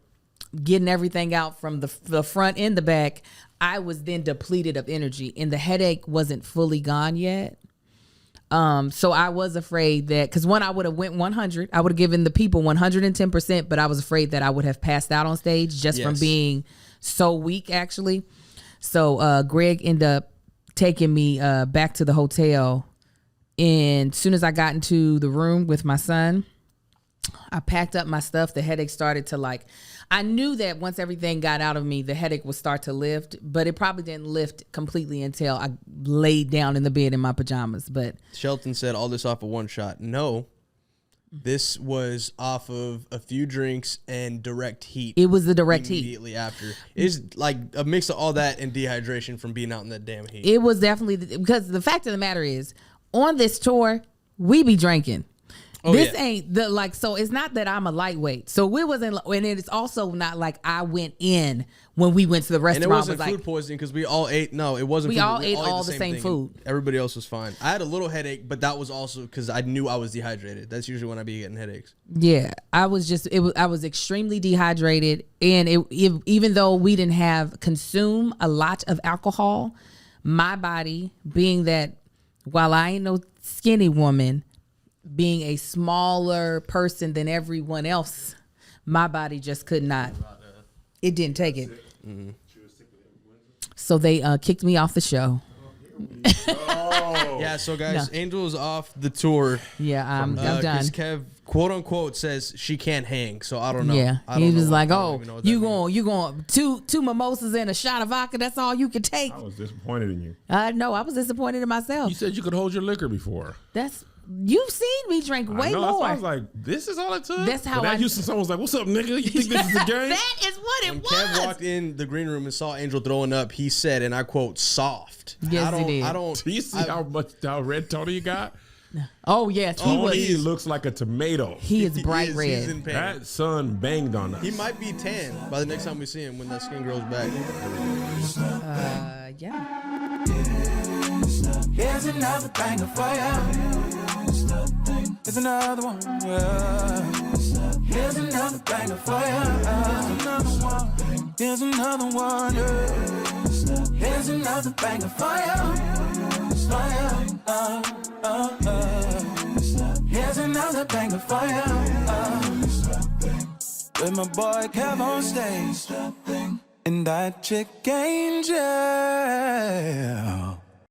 getting everything out from the front and the back, I was then depleted of energy and the headache wasn't fully gone yet. So I was afraid that, because I would have went 100, I would have given the people 110%, but I was afraid that I would have passed out on stage just from being so weak, actually. So Greg ended up taking me back to the hotel, and as soon as I got into the room with my son, I packed up my stuff. The headache started to I knew that once everything got out of me, the headache would start to lift, but it probably didn't lift completely until I laid down in the bed in my pajamas. But Shelton said all this off of one shot. No, this was off of a few drinks and direct heat. it was the direct heat. Immediately after. It's like a mix of all that and dehydration from being out in that damn heat. It was definitely, because the fact of the matter is, on this tour, we be drinking. This ain't so it's not that I'm a lightweight. So we wasn't, and it's also not like I went in when we went to the restaurant. And it wasn't was food poisoning because we all ate. No, it wasn't. We food. all ate all the same thing. food. Everybody else was fine. I had a little headache, but that was also because I knew I was dehydrated. That's usually when I be getting headaches. Yeah, I was extremely dehydrated, and even though we didn't have consume a lot of alcohol, my body, being that while I ain't no skinny woman, being a smaller person than everyone else, my body just could not. It didn't take it. Mm-hmm. So they kicked me off the show. Yeah, so guys, Angel is off the tour. Yeah, I'm done. Because Kev, quote unquote, says she can't hang. So I don't know. Yeah, I don't he know was what- like, I don't "Oh, even know what you that means. going two mimosas and a shot of vodka? That's all you could take." I was disappointed in you. No, I was disappointed in myself. You said you could hold your liquor before. You've seen me drink way I know, more. I was like, this is all it took? That's how but that I- Houston someone was like, what's up, nigga? You think this is a game? That is what it When was. Kev walked in the green room and saw Angel throwing up, he said, and I quote, soft. Yes, he did. I don't. Do you see how red Tony you got? Oh yes, Tony looks like a tomato. He is bright He's red. in pain. That sun banged on us. He might be tan by the next time we see him when that skin grows back. Yeah. Here's another banger for ya. Here's another one. Yeah. Here's another banger for ya. Here's another one. Yeah. Here's another banger for ya. Here's another banger for ya. With my boy Kev on stage and that chick Angel.